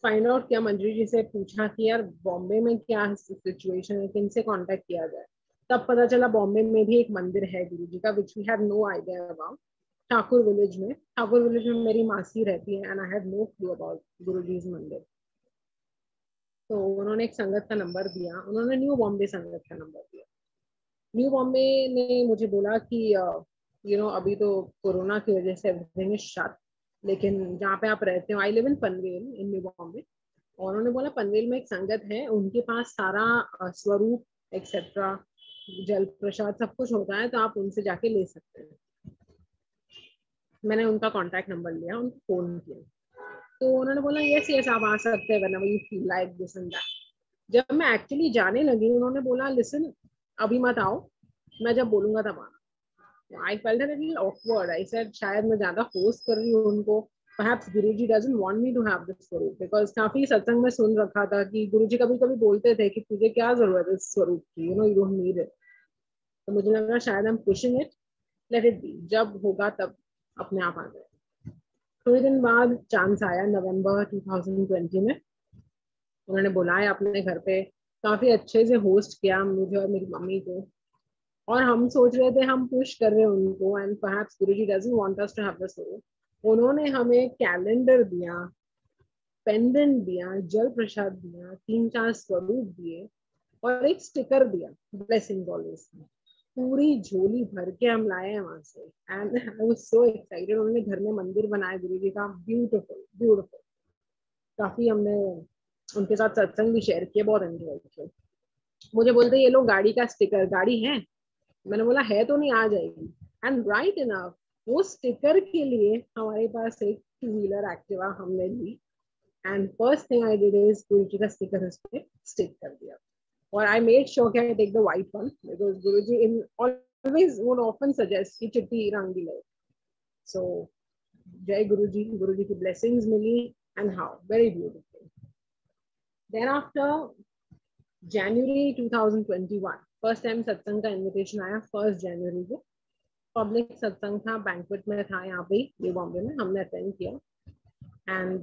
फाइंड आउट किया, मंजरी जी से पूछा कि यार बॉम्बे में क्या सिचुएशन है, किन से कांटेक्ट किया जाए। तब पता चला बॉम्बे में भी एक मंदिर है गुरुजी का, which we had no idea about. Thakur village में, ठाकुर विलेज में मेरी मासी रहती है, and I had no clue about Guruji's mandir. तो उन्होंने एक संगत का नंबर दिया, उन्होंने न्यू बॉम्बे संगत का नंबर दिया। न्यू बॉम्बे ने मुझे बोला कि अभी तो कोरोना की वजह से एवरीथिंग इज शट, लेकिन जहाँ पे आप रहते हो, I live in Panvel in new Bombay, और उन्होंने बोला पनवेल में एक संगत है, उनके पास सारा स्वरूप एक्सेट्रा, जल प्रसाद सब कुछ होता है, तो आप उनसे जाके ले सकते हैं। मैंने उनका कॉन्टैक्ट नंबर लिया, उनको फोन किया, तो उन्होंने बोला यस यस आप आ सकते हैं whenever you feel like this and that. जब मैं एक्चुअली जाने लगी, उन्होंने बोला लिसन, अभी मत आओ, मैं जब बोलूंगा तब आना। I felt a little awkward. I said शायद मैं ज्यादा फोर्स कर रही हूँ उनको, perhaps Guruji doesn't want me to have this स्वरूप, because काफी सत्संग में सुन रखा था कि गुरुजी कभी कभी बोलते थे कि तुझे क्या जरूरत है इस स्वरूप की, you don't need it। तो मुझे लगा शायद I'm pushing it, let it be, जब होगा तब अपने आप आ जाए। थोड़े दिन बाद चांस आया, नवंबर 2020 में उन्होंने बुलाया अपने घर पे, काफी अच्छे से होस्ट किया मुझे और मेरी मम्मी को। और हम सोच रहे थे हम पुश कर रहे हैं उनको, and perhaps Guruji doesn't want us to have the swaroop. उन्होंने हमें कैलेंडर दिया, पेंडेंट दिया, जल प्रसाद दिया, 3-4 स्वरूप दिए, और एक स्टिकर दिया, ब्लेसिंग ऑलवेज। पूरी झोली भर के हम लाए हैं वहां से, and I was so excited. उन्होंने घर में मंदिर बनाया गुरुजी का, ब्यूटीफुल ब्यूटीफुल। काफी हमने उनके साथ सत्संग भी शेयर किए, बहुत एंजॉय किया। मुझे बोलते ये लो गाड़ी का स्टिकर, गाड़ी है? मैंने बोला है तो नहीं, आ जाएगी। एंड राइट इनफ, वो स्टिकर के लिए हमारे पास एक 2-व्हीलर एक्टिवा हमने ली, and first thing I did is Guruji का स्टिकर उस पे स्टिक कर दिया। और आई मेड श्योर कि I take the white one, because Guruji in always would often suggest कि चिट्टी रंग भी ले। So जय गुरु जी की blessings मिली and how very beautiful. Then after January 2021 first time सत्संग का इन्विटेशन आया 1 जनवरी को. पब्लिक सत्संग था, बैंक्वेट में था यहाँ पे ये बॉम्बे में, हमने अटेंड किया एंड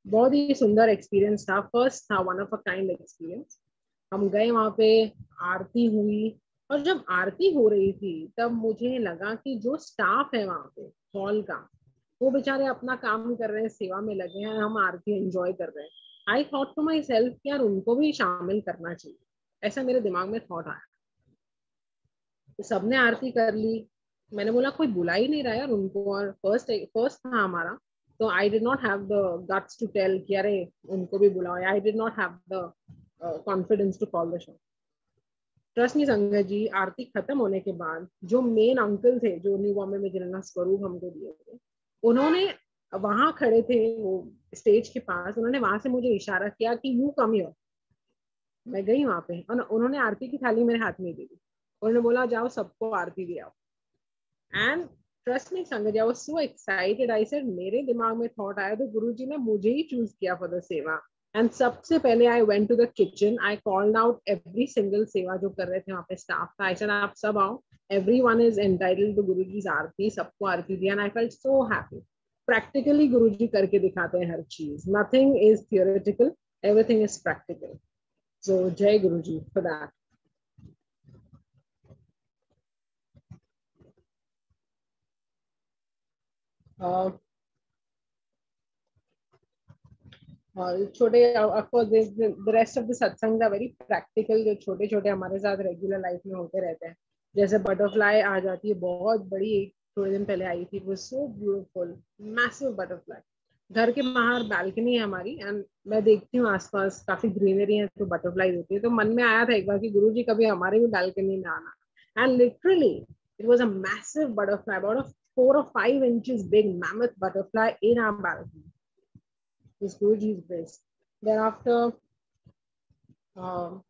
बहुत ही सुंदर एक्सपीरियंस था. फर्स्ट था, one of a kind experience. हम गए वहाँ पे, आरती हुई और जब आरती हो रही थी तब मुझे लगा कि जो स्टाफ है वहाँ पे हॉल का, वो बेचारे अपना काम कर रहे हैं, सेवा में लगे हैं, हम आरती एंजॉय कर रहे हैं. I thought to myself कि यार उनको भी शामिल करना चाहिए, ऐसा मेरे दिमाग में थॉट आया. तो सबने आरती कर ली. मैंने बोला कोई बुला ही नहीं रहा है उनको, और फर्स्ट था हमारा, तो I did not have the guts to tell कि अरे उनको भी बुलाओ. I did not have the confidence to call the show. Trust me संगत जी, आरती खत्म होने के बाद जो मेन अंकल थे, जो न्यू बॉम्बे में जिन्होंने स्वरूप हमको दिए थे, उन्होंने वहां खड़े थे वो स्टेज के पास, उन्होंने वहां से मुझे इशारा किया कि यू कम हियर. मैं गई वहां पे और उन्होंने आरती की थाली मेरे हाथ में दी. उन्होंने बोला जाओ सबको आरती दिया. एंड ट्रस्ट मी संगत ji, I was so excited. I said मेरे दिमाग में थॉट आया तो गुरुजी ने मुझे ही चूज किया फॉर द सेवा. एंड सबसे पहले I went to the kitchen. I called out every single seva जो कर रहे थे वहाँ पे स्टाफ था. आई सेड आप सब आओ, everyone is entitled to Guruji's आरती. सबको आरती दिया. And I felt so happy. Practically Guruji करके दिखाते हैं हर चीज. Nothing is theoretical, everything is practical. So Jai Guruji for that. छोटे of course the rest of the सत्संग are very practical, जो छोटे छोटे हमारे साथ रेगुलर लाइफ में होते रहते हैं. जैसे बटरफ्लाई आ जाती है, बहुत बड़ी, थोड़े दिन पहले आई थी, वो सो ब्यूटीफुल मैसिव बटरफ्लाई. घर के बाहर बैल्कनी है हमारी एंड मैं देखती हूँ आसपास काफी ग्रीनरी है, तो बटरफ्लाई होती है. तो मन में आया था एक बार कि गुरुजी कभी हमारे भी बैल्कनी में आना. And literally it was a massive butterfly, about a 4 or 5 inches big mammoth butterfly in our balcony. This Guruji's grace. Thereafter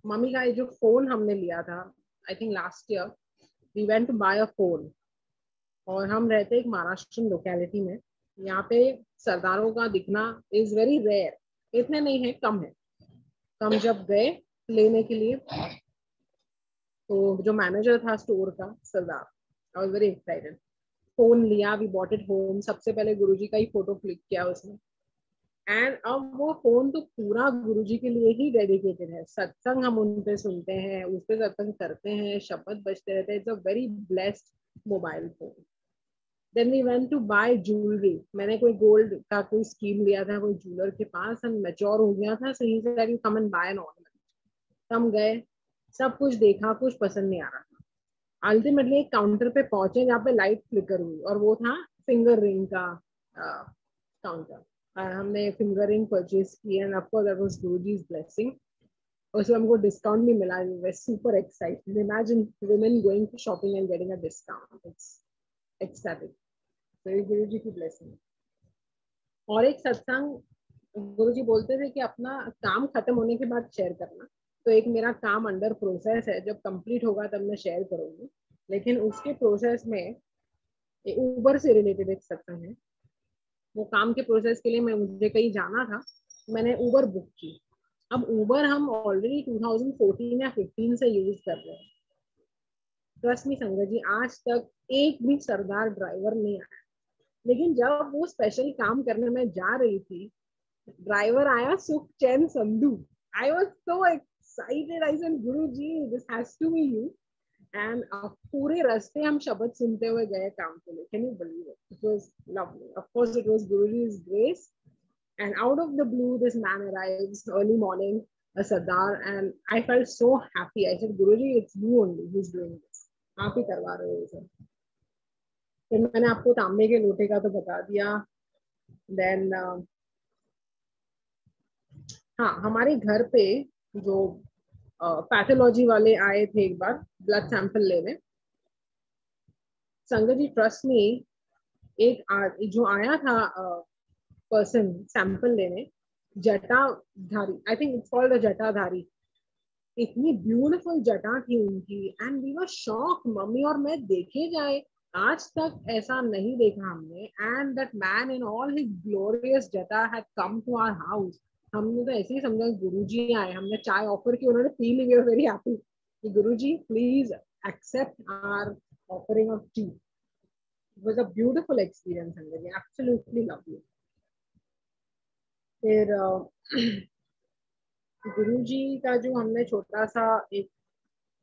mummy का जो फोन हमने लिया था, I think last year, we went to buy a phone. और हम रहते एक Maharashtra locality में. यहाँ पे सरदारों का दिखना इज वेरी रेयर. इतने नहीं है, कम है. हम जब गए लेने के लिए, तो जो मैनेजर था स्टोर का, सरदार, I was very excited. Phone लिया, वी बॉट इट होम. सबसे पहले गुरुजी का ही फोटो क्लिक किया उसने. एंड अब वो फोन तो पूरा गुरुजी के लिए ही डेडिकेटेड है. सत्संग हम उन पे सुनते हैं, उस पे सत्संग करते हैं, शब्द बजते रहते हैं. It's a very blessed mobile phone. Then we went to buy jewelry. मैंने कोई गोल्ड का कोई स्कीम लिया था कोई ज्वेलर के पास, हम मैच्योर हो गया था. So he said you come and buy an ornament. हम गए, सब कुछ देखा, कुछ पसंद नहीं आ रहा था. अल्टीमेटली एक काउंटर पे पहुंचे जहाँ पे लाइट फ्लिकर हुई, और वो था फिंगर रिंग का काउंटर. हमने फिंगर रिंग परचेज की end of course that was Guruji's blessing. उसमें हमको डिस्काउंट भी मिला. We were super excited. Imagine women going to shopping and getting a discount. It's ecstatic. So गुरुजी की ब्लेसिंग. और एक सत्संग गुरुजी बोलते थे कि अपना काम खत्म होने के बाद शेयर करना. तो एक मेरा काम अंडर प्रोसेस है, जब कंप्लीट होगा तब मैं शेयर करूंगी. लेकिन उसके प्रोसेस में ऊबर से रिलेटेड एक सत्संग है. वो काम के प्रोसेस के लिए मुझे कहीं जाना था, मैंने ऊबर बुक की. अब ऊबर हम ऑलरेडी 2014 या 15 से यूज कर रहे हैं. ट्रस्ट मी संगत जी, आज तक एक भी सरदार ड्राइवर नहीं आया. लेकिन जब वो स्पेशल काम करने में जा रही थी, ड्राइवर आया Sukh Chain Sandhu. I was so excited. I said Guruji this has to be you. And पूरे रास्ते हम शब्द सुनते हुए गए काम के लिए. Can you believe it? It was lovely. Of course it was Guruji's grace. And out of the blue, this man arrives early morning, a Sardar, and I felt so happy. I said, Guruji, it's you only who's doing this. आप ही करवा रहे हो sir. फिर मैंने आपको तांबे के लोटे का तो बता दिया. देन हाँ, हमारे घर पे जो पैथोलॉजी वाले आए थे एक बार ब्लड सैंपल लेने. संगत जी ट्रस्ट मी, एक जो आया था पर्सन सैंपल लेने, जटाधारी, आई थिंक इट्स कॉल्ड जटाधारी. इतनी ब्यूटीफुल जटा थी उनकी. And we were shock, mummy और मैं देखे जाए आज तक ऐसा नहीं देखा हमने. And that man in all his glorious jata had come to our house. हमने तो ऐसे ही समझा गुरुजी आए, हमने चाय ऑफर की, उन्होंने पी ली. वी वर वेरी हैप्पी कि Guruji please accept our offering of tea. It was a beautiful experience. हमने एब्सोल्युटली लव यू. फिर गुरुजी का जो हमने छोटा सा एक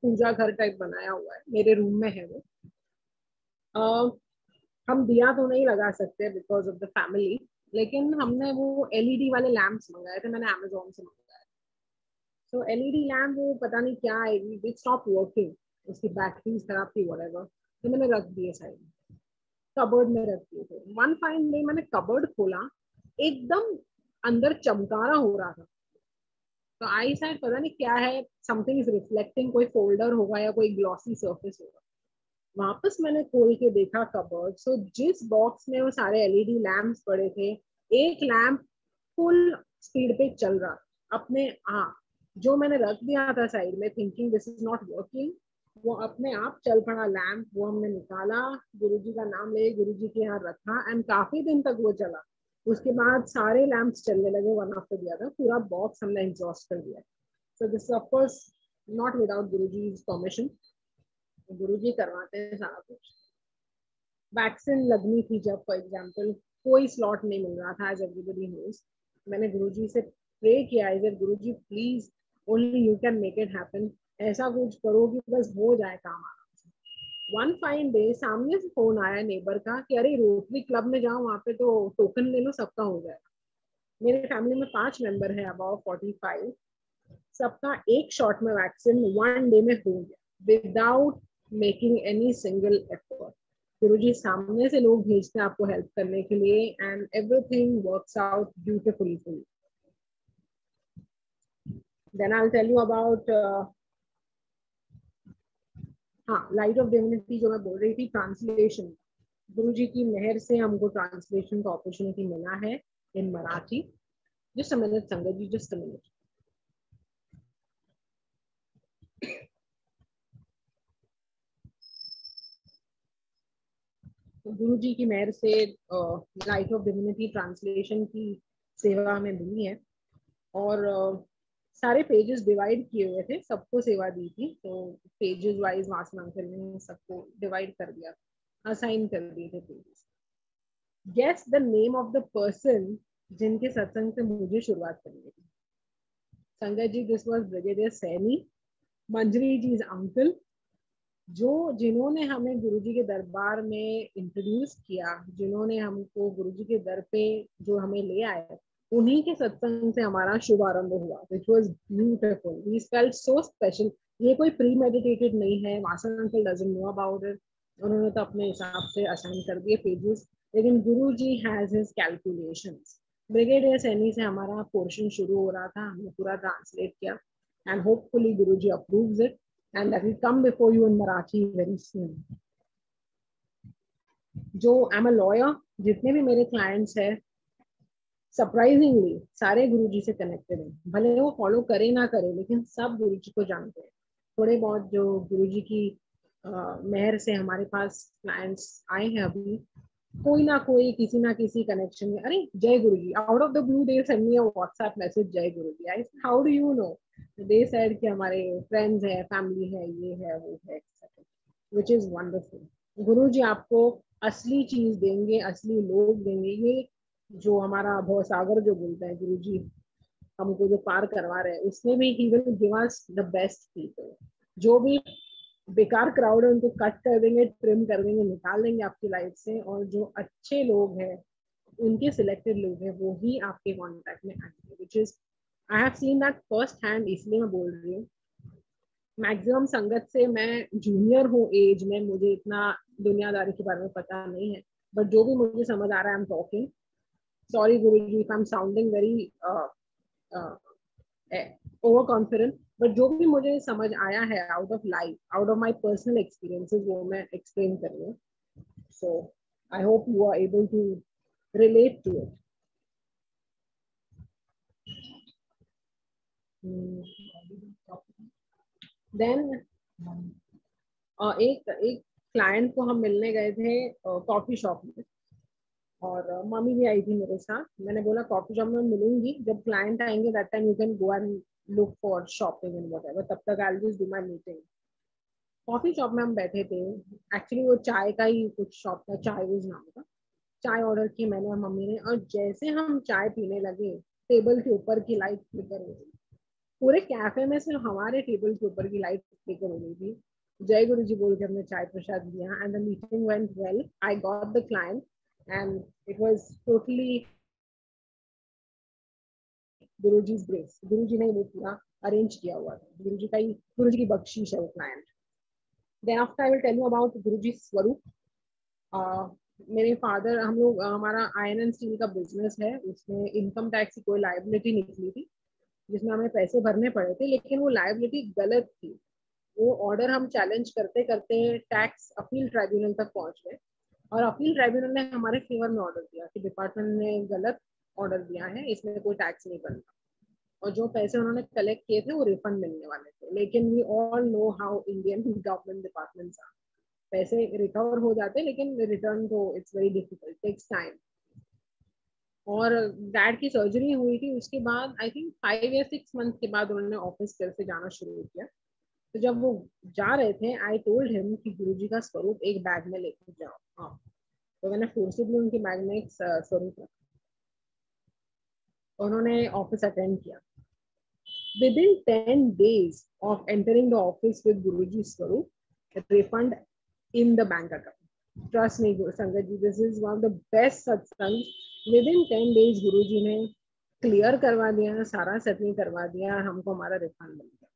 पूजा घर टाइप बनाया हुआ है, मेरे रूम में है वो. हम दिया तो नहीं लगा सकते बिकॉज ऑफ द फैमिली, लेकिन हमने वो एलईडी वाले लैंप्स मंगाए थे, मैंने अमेजोन से मंगाया. तो एलईडी लैम्प वो पता नहीं क्या है, इट स्टॉप वर्किंग, उसकी बैटरी खराब थी व्हाटएवर, तो मैंने रख दिए साइड में, कबर्ड में रख दिए थे. वन फाइन डे मैंने कबर्ड खोला, एकदम अंदर चमकारा हो रहा था. तो आई साइड पता नहीं क्या है, समथिंग इज रिफ्लेक्टिंग, कोई फोल्डर होगा या कोई ग्लॉसी सरफेस होगा. वापस मैंने खोल के देखा कबर्ड, सो जिस बॉक्स में वो सारे एलईडी लैम्प्स पड़े थे, एक लैम्प फुल स्पीड पे चल रहा अपने. हाँ, जो मैंने रख दिया था साइड में thinking this is not working, वो अपने आप चल पड़ा लैम्प. वो हमने निकाला, गुरुजी का नाम ले गुरुजी के यहाँ रखा, एंड काफी दिन तक वो चला. उसके बाद सारे लैम्प्स चलने लगे वन आफ्टर द अदर. पूरा बॉक्स हमने एग्जॉस्ट कर दिया. So this of course not without Guruji's permission. Guruji करवाते हैं सारा कुछ. वैक्सीन लगनी थी जब, फॉर एग्जाम्पल, कोई स्लॉट नहीं मिल रहा था, एज एवरीबडी नोज. मैंने गुरुजी से प्रे किया, आई said Guruji please only you can make it happen. ऐसा कुछ करो कि बस हो जाए काम आराम से. वन फाइन डे सामने से फोन आया नेबर का कि अरे रोटरी क्लब में जाओ, वहां पे तो टोकन ले लो, सबका हो जाएगा. मेरे फैमिली में 5 मेंबर है, अबाउट 45. सबका एक शॉट में वैक्सीन वन डे में हो गया without making any single effort. Guruji सामने से लोग भेजते हैं आपको हेल्प करने के लिए, and everything works out beautifully for you. Then I will tell you about हाँ, लाइट ऑफ डिविनिटी जो मैं बोल रही थी, ट्रांसलेशन. गुरुजी की मेहर से हमको ट्रांसलेशन का अपॉर्चुनिटी मिला है इन मराठी. जस्ट अ मिनट संगत जी, जस्ट अ मिनट. गुरुजी की मेहर से लाइट ऑफ डिविनिटी ट्रांसलेशन की सेवा हमें मिली है. और सारे पेजेस डिवाइड किए हुए थे, सबको सेवा दी थी, तो पेजेस वाइज वासना अंकल ने सबको डिवाइड कर दिया, असाइन कर दिए थे pages. Guess the name of the person जिनके सत्संग से मुझे शुरुआत करनी थी. Sangat ji, this was brigadier Saini, Manjari ji is uncle, जो जिन्होंने हमें गुरुजी के दरबार में इंट्रोड्यूस किया, जिन्होंने हमको गुरुजी के दर पे जो हमें ले आए, उन्हीं के सत्संग से हमारा शुभारंभ हुआ, which was beautiful. We felt so special. ये कोई प्री मेडिटेटेड नहीं है, Vasan uncle doesn't know about it. उन्होंने तो अपने हिसाब से असाइन कर दिए पेजेस, लेकिन Guruji has his calculations. Brigadier Saini से हमारा पोर्शन शुरू हो रहा था, हमने पूरा ट्रांसलेट किया, and hopefully Guruji approves it, and that will come before you in Marathi very soon. जो I'm a lawyer, जितने भी मेरे clients हैं, सरप्राइजिंगली सारे गुरुजी से कनेक्टेड हैं. भले वो फॉलो करे ना करे, लेकिन सब गुरुजी को जानते हैं. थोड़े बहुत जो गुरुजी की मेहर से हमारे पास क्लाइंट्स आए हैं अभी, कोई ना कोई किसी ना किसी कनेक्शन में, अरे जय Guruji, out of the blue they send me a WhatsApp message, जय Guruji. I how do you know? They said कि हमारे फ्रेंड्स है, फैमिली है, ये है, वो है, व्हिच इज वंडरफुल. गुरुजी आपको असली चीज देंगे, असली लोग देंगे. ये जो हमारा भवसागर जो बोलते हैं गुरुजी हमको जो पार करवा रहे हैं, उसमें भी he will give us the best people. जो भी बेकार क्राउड है उनको कट कर देंगे, ट्रिम कर देंगे, निकाल देंगे आपकी लाइफ से, और जो अच्छे लोग हैं, उनके सिलेक्टेड लोग हैं, वो ही आपके कॉन्टेक्ट में आएंगे, which is I have seen that first hand. इसलिए मैं बोल रही हूँ. मैक्सिमम संगत से मैं जूनियर हूँ एज में, मुझे इतना दुनियादारी के बारे में पता नहीं है, बट जो भी मुझे समझ आ रहा है I am talking. Sorry Guruji if I am sounding very over confident, but जो भी मुझे समझ आया है out of life, out of my personal experiences, वो मैं एक्सप्लेन कर रही हूँ. So I hope you are able to relate to it. Then एक क्लाइंट को हम मिलने गए थे कॉफी शॉप में, और मम्मी भी आई थी मेरे साथ। मैंने बोला कॉफी शॉप में मिलूंगी, जब क्लाइंट आएंगे that time you can go and look for shopping and whatever, तब तक I will just do my meeting. Coffee shop में हम बैठे थे, एक्चुअली वो चाय का ही कुछ शॉप था, चाय उस नाम का। चाय ऑर्डर की मैंने और मम्मी ने, और जैसे हम चाय पीने लगे टेबल के ऊपर की लाइट फ्लिकर हो गई। पूरे कैफे में सिर्फ हमारे टेबल के ऊपर की लाइट फ्लिकर हो गई थी। जय गुरु जी बोल के हमने चाय प्रसाद दिया and the meeting went well. I got the client and it was totally Guru ji grace. गुरु जी ने वो पूरा अरेंज किया हुआ था, गुरु जी का ही, गुरु जी की बख्शीश है वो client. Then after I will tell you about Guru ji swaroop. मेरे फादर, हम लोग, हमारा आयरन एंड स्टील का बिजनेस है, उसमें इनकम टैक्स की कोई लायबिलिटी निकली थी जिसमें हमें पैसे भरने पड़े थे, लेकिन वो लायबिलिटी गलत थी। वो ऑर्डर हम चैलेंज करते करते टैक्स अपील ट्राइब्यूनल तक पहुंच गए, और अपील ट्राइब्यूनल ने हमारे फेवर में ऑर्डर दिया कि डिपार्टमेंट ने गलत ऑर्डर दिया है, इसमें कोई टैक्स नहीं बनता, और जो पैसे उन्होंने कलेक्ट किए थे वो रिफंड मिलने वाले थे। लेकिन we all know how Indian government departments are, पैसे रिकवर हो जाते लेकिन रिटर्न तो it's very difficult, takes time. और डैड की सर्जरी हुई थी, उसके बाद आई थिंक 5 या 6 मंथ के बाद उन्होंने ऑफिस फिर से जाना शुरू किया। तो जब वो जा रहे थे आई टोल्ड हिम कि गुरुजी का स्वरूप एक बैग में लेकर जाओ आप। तो मैंने फोर्सिबली उनके बैग में एक स्वरूप रखा, उन्होंने ऑफिस अटेंड किया। Within 10 days of entering the office with Guruji Swaroop, refund in the bank account. Trust me, Sangat ji, this is one of the best satsangs. Within 10 days, Guruji ने clear करवा दिया, सारा settle करवा दिया, हमको हमारा refund मिल गया.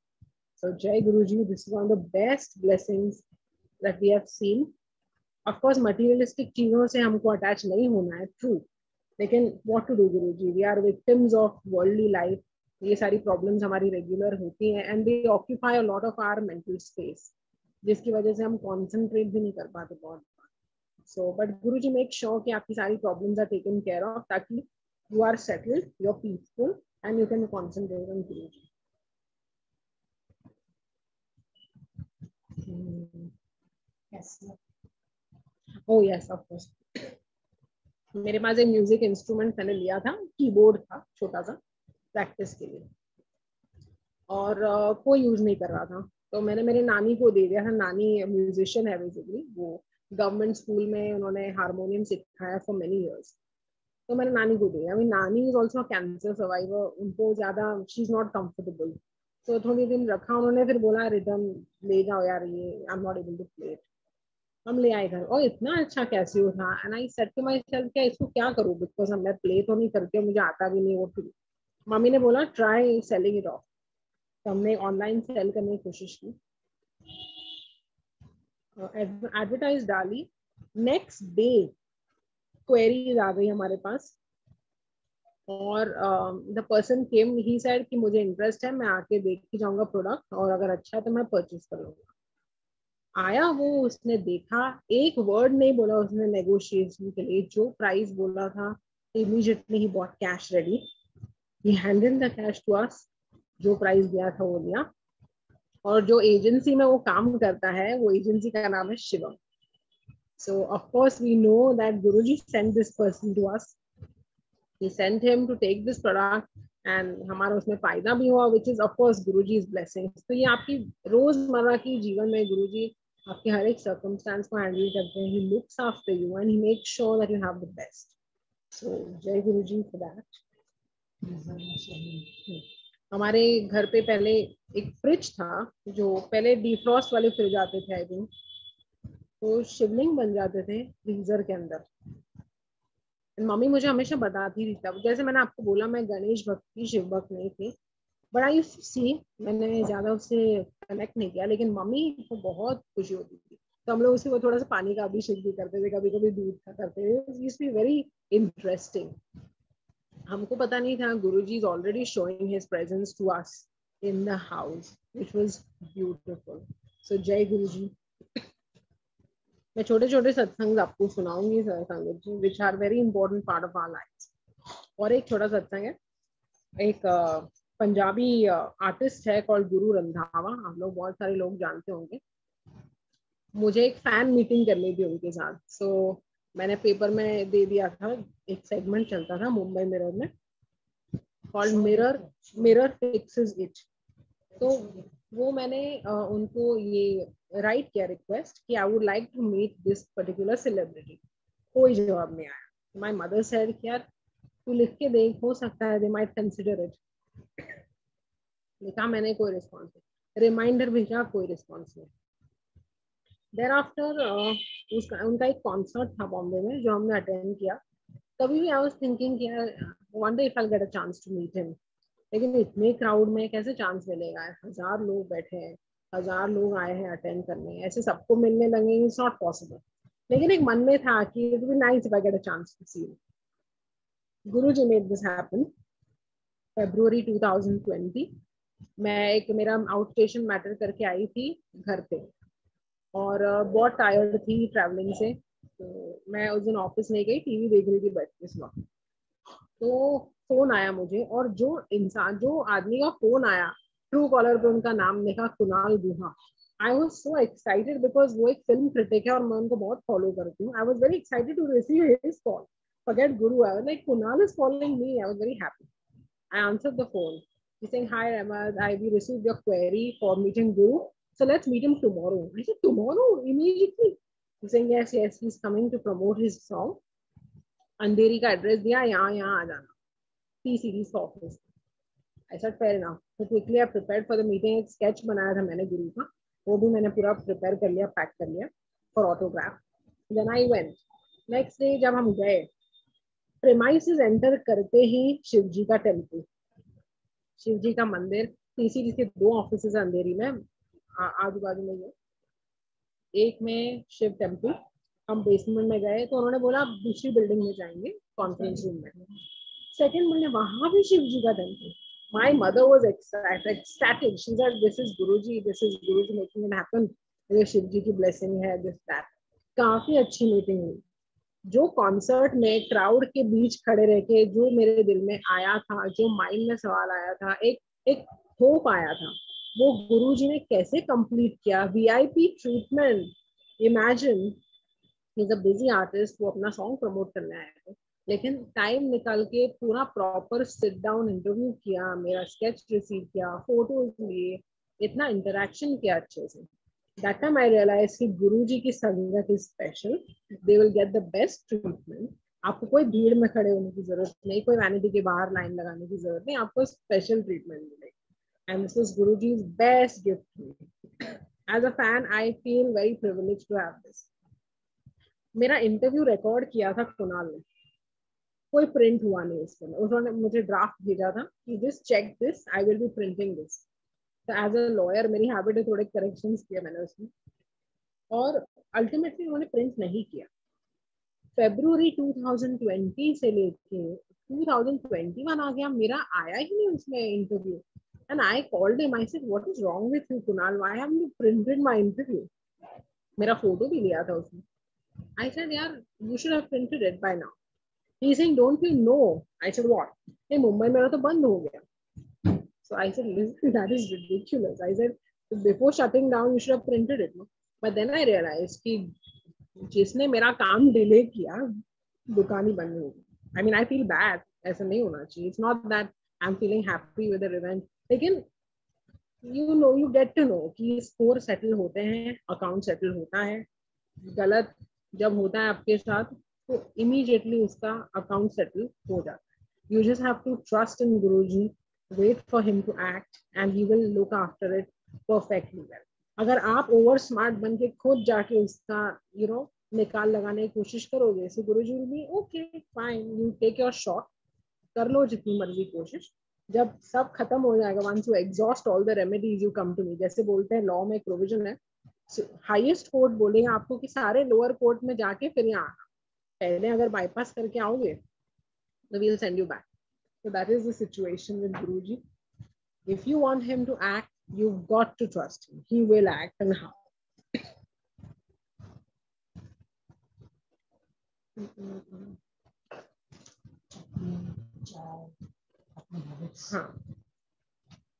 So Jai Guruji, this is one of the best blessings that we have seen. Of course, materialistic चीजों से हमको attach नहीं होना है, true. लेकिन what to do, Guruji? We are victims of worldly life. ये सारी प्रॉब्लम्स हमारी रेगुलर होती हैं and they occupy a lot of our mental space, जिसकी वजह से हम कंसंट्रेट भी नहीं कर पाते बहुत। So but Guruji make sure कि आपकी सारी problems are taken care of, ताकि you are settled, you are peaceful and you can concentrate on Guruji. Oh yes, of course. मेरे पास एक म्यूजिक इंस्ट्रूमेंट मैंने लिया था, कीबोर्ड था छोटा सा, प्रैक्टिस के लिए, और कोई यूज नहीं कर रहा था, तो मैंने मेरे नानी को दे दिया था। नानी म्यूजिशियन है बेसिकली, वो गवर्नमेंट स्कूल में उन्होंने हारमोनियम सिखाया फॉर मेनी इयर्स, तो मैंने नानी को दिया। नानी इज ऑल्सो कैंसर सर्वाइवर, उनको ज्यादा शी इज नॉट कंफर्टेबल, तो थोड़ी दिन रखा उन्होंने, फिर बोला रिटर्न ले जाओ यार, ये I am not able to play it. हम ले आए घर, और इतना अच्छा कैसियो था, and I said to myself क्या इसको क्या करूं, बिकॉज मैं प्ले तो नहीं करती हूँ, मुझे आता भी नहीं वो। मम्मी ने बोला ट्राई सेलिंग इट ऑफ, तो हमने ऑनलाइन सेल करने की कोशिश की, एडवर्टाइज डाली। नेक्स्ट डे क्वेरीज आ गई हमारे पास, और the person came, he said कि मुझे इंटरेस्ट है, मैं आके देख के जाऊंगा प्रोडक्ट, और अगर अच्छा है तो मैं परचेज कर लूंगा। आया वो, उसने देखा, एक वर्ड नहीं बोला उसने नेगोशिएशन के लिए, जो प्राइस बोला था immediately he bought cash ready, he handed the cash to us, जो प्राइस दिया था वो दिया। और जो एजेंसी में वो काम करता है, वो एजेंसी का नाम है Shivam. So of course we know that Guruji sent this person to us, he sent him to take this product, and हमारा उसमें फायदा भी हुआ, which is of course Guruji's blessings। तो ये आपकी रोजमर्रा की जीवन में गुरुजी आपके हर एक सर्कमस्टांस को हैंडल करते हैं, he looks after you and he makes sure that you have the best. So जय गुरुजी for that। हमारे घर पे पहले एक फ्रिज था, जो पहले डिफ्रॉस्ट वाले फ्रिज आते थे आई थिंक, तो शिवलिंग बन जाते थे फ्रीजर के अंदर। मम्मी मुझे हमेशा बताती थी, तब जैसे मैंने आपको बोला मैं गणेश भक्त की, शिव भक्त नहीं थी, बट आई यूज्ड टू सी, मैंने ज्यादा उससे कनेक्ट नहीं किया, लेकिन मम्मी को बहुत खुशी होती थी, तो हम लोग उसे वो थोड़ा सा पानी का अभिषेक भी करते थे, कभी कभी दूध का करते थे। It used to be very interesting. हमको पता नहीं था Guruji is already showing his presence to us in the house, which was beautiful. So जय गुरुजी। मैं छोटे छोटे सत्संग आपको सुनाऊंगी sangat ji, which are very important part of our life. और एक छोटा सत्संग है, एक पंजाबी आर्टिस्ट है कॉल्ड गुरु रंधावा, आप लोग बहुत सारे लोग जानते होंगे। मुझे एक फैन मीटिंग करनी थी उनके साथ. सो मैंने पेपर में दे दिया था, एक सेगमेंट चलता था मुंबई मिरर में कॉल्ड मिरर फिक्सेस इट. तो वो मैंने उनको ये राइट किया रिक्वेस्ट कि I would like to meet this particular celebrity. कोई जवाब नहीं आया. माय मदर सेड कि यार तू लिख के देख, हो सकता है दे माइट कंसिडर इट. लिखा मैंने, कोई रिस्पॉन्स नहीं. रिमाइंडर भेजा, कोई रिस्पॉन्स नहीं. देन आफ्टर उनका एक कॉन्सर्ट था बॉम्बे में जो हमने अटेंड किया. तभी भी आई वाज थिंकिंग कि यार one day if I get a chance to meet him. लेकिन इतने क्राउड में कैसे चांस मिलेगा? 1000 लोग बैठे हैं, 1000 लोग आए हैं अटेंड करने, ऐसे सबको मिलने लगे, इट्स नॉट पॉसिबल. लेकिन एक मन में था कि it would be nice if I get a chance to see him. Guruji made this happen. February 2020 मैं एक मेरा आउट स्टेशन मैटर करके आई थी घर पे और बहुत टायर्ड थी ट्रैवलिंग से. तो मैं उस दिन ऑफिस नहीं गई, टीवी देख रही थी बैठ के इस वक्त. तो फोन आया मुझे, और जो आदमी का फोन आया, ट्रू कॉलर पे उनका नाम लिखा Kunal Guha. I was so excited because वो एक फिल्म क्रिटिक है और मैं उनको बहुत फॉलो करती हूँ. I was very excited to receive his call. Forget Guru. I was like, Kunal is calling me. I was very happy. I answered the phone. He's saying, hi, Ahmad. We received your query for meeting Guru. So let's meet him tomorrow. I said, tomorrow? Immediately? He's saying, yes, yes. He's coming to promote his song. अंधेरी का address दिया, यहाँ आ जाना, T series का office. I said, fair enough. So quickly I prepared for the meeting. एक sketch बनाया था मैंने गुरु का, वो भी मैंने पूरा प्रिपेयर कर लिया, पैक कर लिया for autograph. Then I went. Next day जब हम गए, प्रेमाइसेस एंटर करते ही शिव जी का टेम्पल, शिव जी का मंदिर. टीसीडी के 2 ऑफिस अंधेरी में आजू बाजू में है. एक में शिव टेम्पल. हम बेसमेंट में गए तो उन्होंने बोला आप दूसरी बिल्डिंग में जाएंगे कॉन्फ्रेंस रूम में. सेकंड बिल्डिंग, वहां भी शिव जी का temple. My mother was ecstatic. She said, this is Guruji, this is Guruji making it happen. ये शिव जी की ब्लेसिंग है, दिस दैट. काफी अच्छी मीटिंग हुई. जो कॉन्सर्ट में क्राउड के बीच खड़े रह के जो मेरे दिल में आया था, जो माइंड में सवाल आया था, एक होप आया था, वो गुरुजी ने कैसे कंप्लीट किया. VIP treatment. Imagine, he is a busy artist, वो अपना सॉन्ग प्रमोट करने आए थे, लेकिन टाइम निकाल के पूरा प्रॉपर सिट डाउन इंटरव्यू किया, मेरा स्केच रिसीव किया, फोटोज लिए, इतना इंटरेक्शन किया अच्छे से. That time I realized कि गुरुजी की संगत is special. They will get the best treatment. आपको कोई भीड़ में खड़े होने की जरूरत नहीं, कोई वैनिटी के बाहर लाइन लगाने की जरूरत नहीं, आपको स्पेशल ट्रीटमेंट मिलेगी. And this is Guruji's best gift to me. As a fan, I feel very privileged to have this. मेरा इंटरव्यू रिकॉर्ड किया था कुणाल ने, कोई प्रिंट हुआ नहीं इसके में. उन्होंने मुझे ड्राफ्ट भेजा था कि this check this, I will be printing this. तो एज अ लॉयर मेरी हैबिट है थोड़े करेक्शंस किए मैंने उसमें, और अल्टीमेटली उन्होंने प्रिंट नहीं किया. February 2020 से लेके 2021 आ गया, मेरा आया ही नहीं उसमें interview. And I called him. I said, what is wrong with you Kunal, why haven't you printed my interview. मेरा फोटो भी लिया था उसमें. आई सेड, यार you should have printed it by now. He is saying, don't you know. I said, what? नहीं, मुंबई में तो बंद हो गया. So I said, listen, that is ridiculous. I said, before shutting down, you should have printed it. No? But then I realized कि जिसने मेरा काम डिले किया, दुकान ही बंद होगी. I mean, I feel bad. ऐसा नहीं होना चाहिए. It's not that I'm feeling happy with the revenge. लेकिन you get to know कि स्कोर सेटल होते हैं, अकाउंट सेटल होता है. गलत जब होता है आपके साथ तो इमीडिएटली उसका अकाउंट सेटल हो जाता है. You just have to trust in Guruji. Wait for him to act and he will look after it perfectly well. अगर आप ओवर स्मार्ट बन के खुद जाके उसका निकाल लगाने की कोशिश करोगे, so Guruji will be okay, fine, you take your shot, कर लो जितनी मर्जी कोशिश. जब सब खत्म हो जाएगा, once you exhaust all the remedies, you come to me. जैसे बोलते हैं लॉ में एक प्रोविजन है, हाईएस्ट कोर्ट बोलेगा आपको कि सारे लोअर कोर्ट में जाके फिर यहाँ आना. पहले अगर बाईपास करके आओगे तो we'll send you back. So that is the situation with Guruji. If you want him to act, you've got to trust him. He will act, and how? हाँ,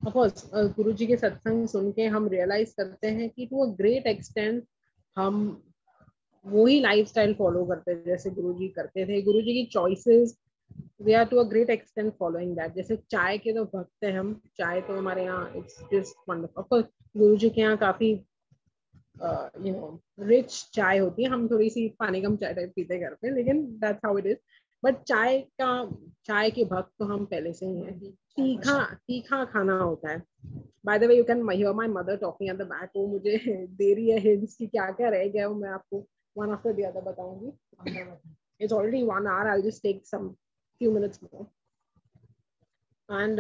of course, Guruji के सत्संग सुन के हम realize करते हैं कि to a great extent हम वही लाइफस्टाइल फॉलो करते थे जैसे गुरुजी करते थे। गुरुजी की choices we are to a great extent following that. जैसे चाय के तो भक्त हैं हम, चाय तो हमारे यहाँ it's just wonderful. Of course Guruji के यहाँ काफी यू नो रिच चाय होती है, हम थोड़ी सी पानी कम चाय टाइप पीते घर पे, लेकिन that's how it is. But चाय के भक्त तो हम पहले से ही हैं। तीखा तीखा खाना होता है। Bye the way you can hear my mother talking at the back. वो मुझे दे रही है हिंट्स की क्या क्या रह गया, वो मैं आपको वन आफ्टर द अदर बताऊंगी। It's already 1 hour, I just take some few minutes more. And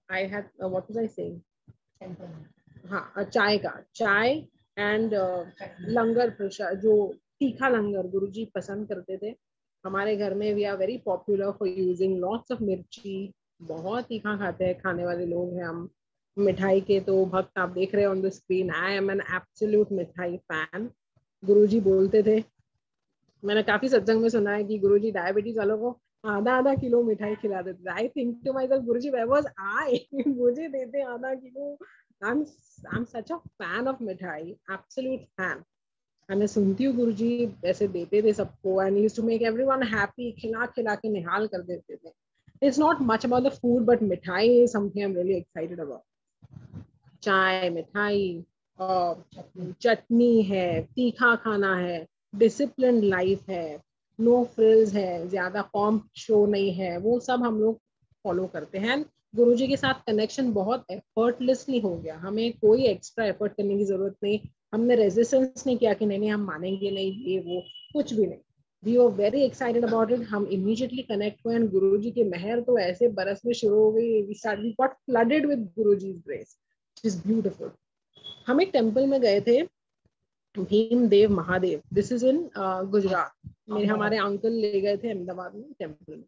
I had what was I saying? हाँ, चाय एंड लंगर प्रसाद, जो तीखा लंगर गुरुजी पसंद करते थे। हमारे घर में we are very popular for using lots of mirchi. बहुत तीखा खाते हैं, खाने वाले लोग हैं हम। मिठाई के तो भक्त आप देख रहे हैं on the screen. I am an absolute मिठाई फैन। गुरुजी बोलते थे, मैंने काफी सत्संग में सुना है कि गुरुजी डायबिटीज वालों को आधा आधा किलो मिठाई खिला देते थे। I think to myself, Guruji where was I, मुझे देते आधा किलो। I'm such a fan of मिठाई, absolute fan। मैं सुनती हूँ गुरुजी ऐसे देते थे सबको, and used to make everyone happy, खिला खिला के निहाल कर देते थे। It's not much about the food, but मिठाई is something I'm really excited about। चाय, मिठाई, चटनी है, तीखा खाना है, डिसिप्लिन लाइफ है, नो फ्रिल्स है, ज्यादा कॉम्प शो नहीं है, वो सब हम लोग फॉलो करते हैं। गुरुजी के साथ कनेक्शन बहुत एफर्टलेसली हो गया, हमें कोई एक्स्ट्रा एफर्ट करने की जरूरत नहीं। हमने रेजिस्टेंस नहीं किया कि नहीं नहीं हम मानेंगे नहीं, ये वो कुछ भी नहीं। We are very excited about it. हम इमीडिएटली कनेक्ट हुए। गुरुजी की मेहर तो ऐसे बरसने शुरू हो गई। We got flooded with Guruji's ग्रेस, which is beautiful। हम एक टेम्पल में गए थे, Bhimdev Mahadev. This is in Gujarat. हमारे अंकल ले गए थे अहमदाबाद में टेम्पल में।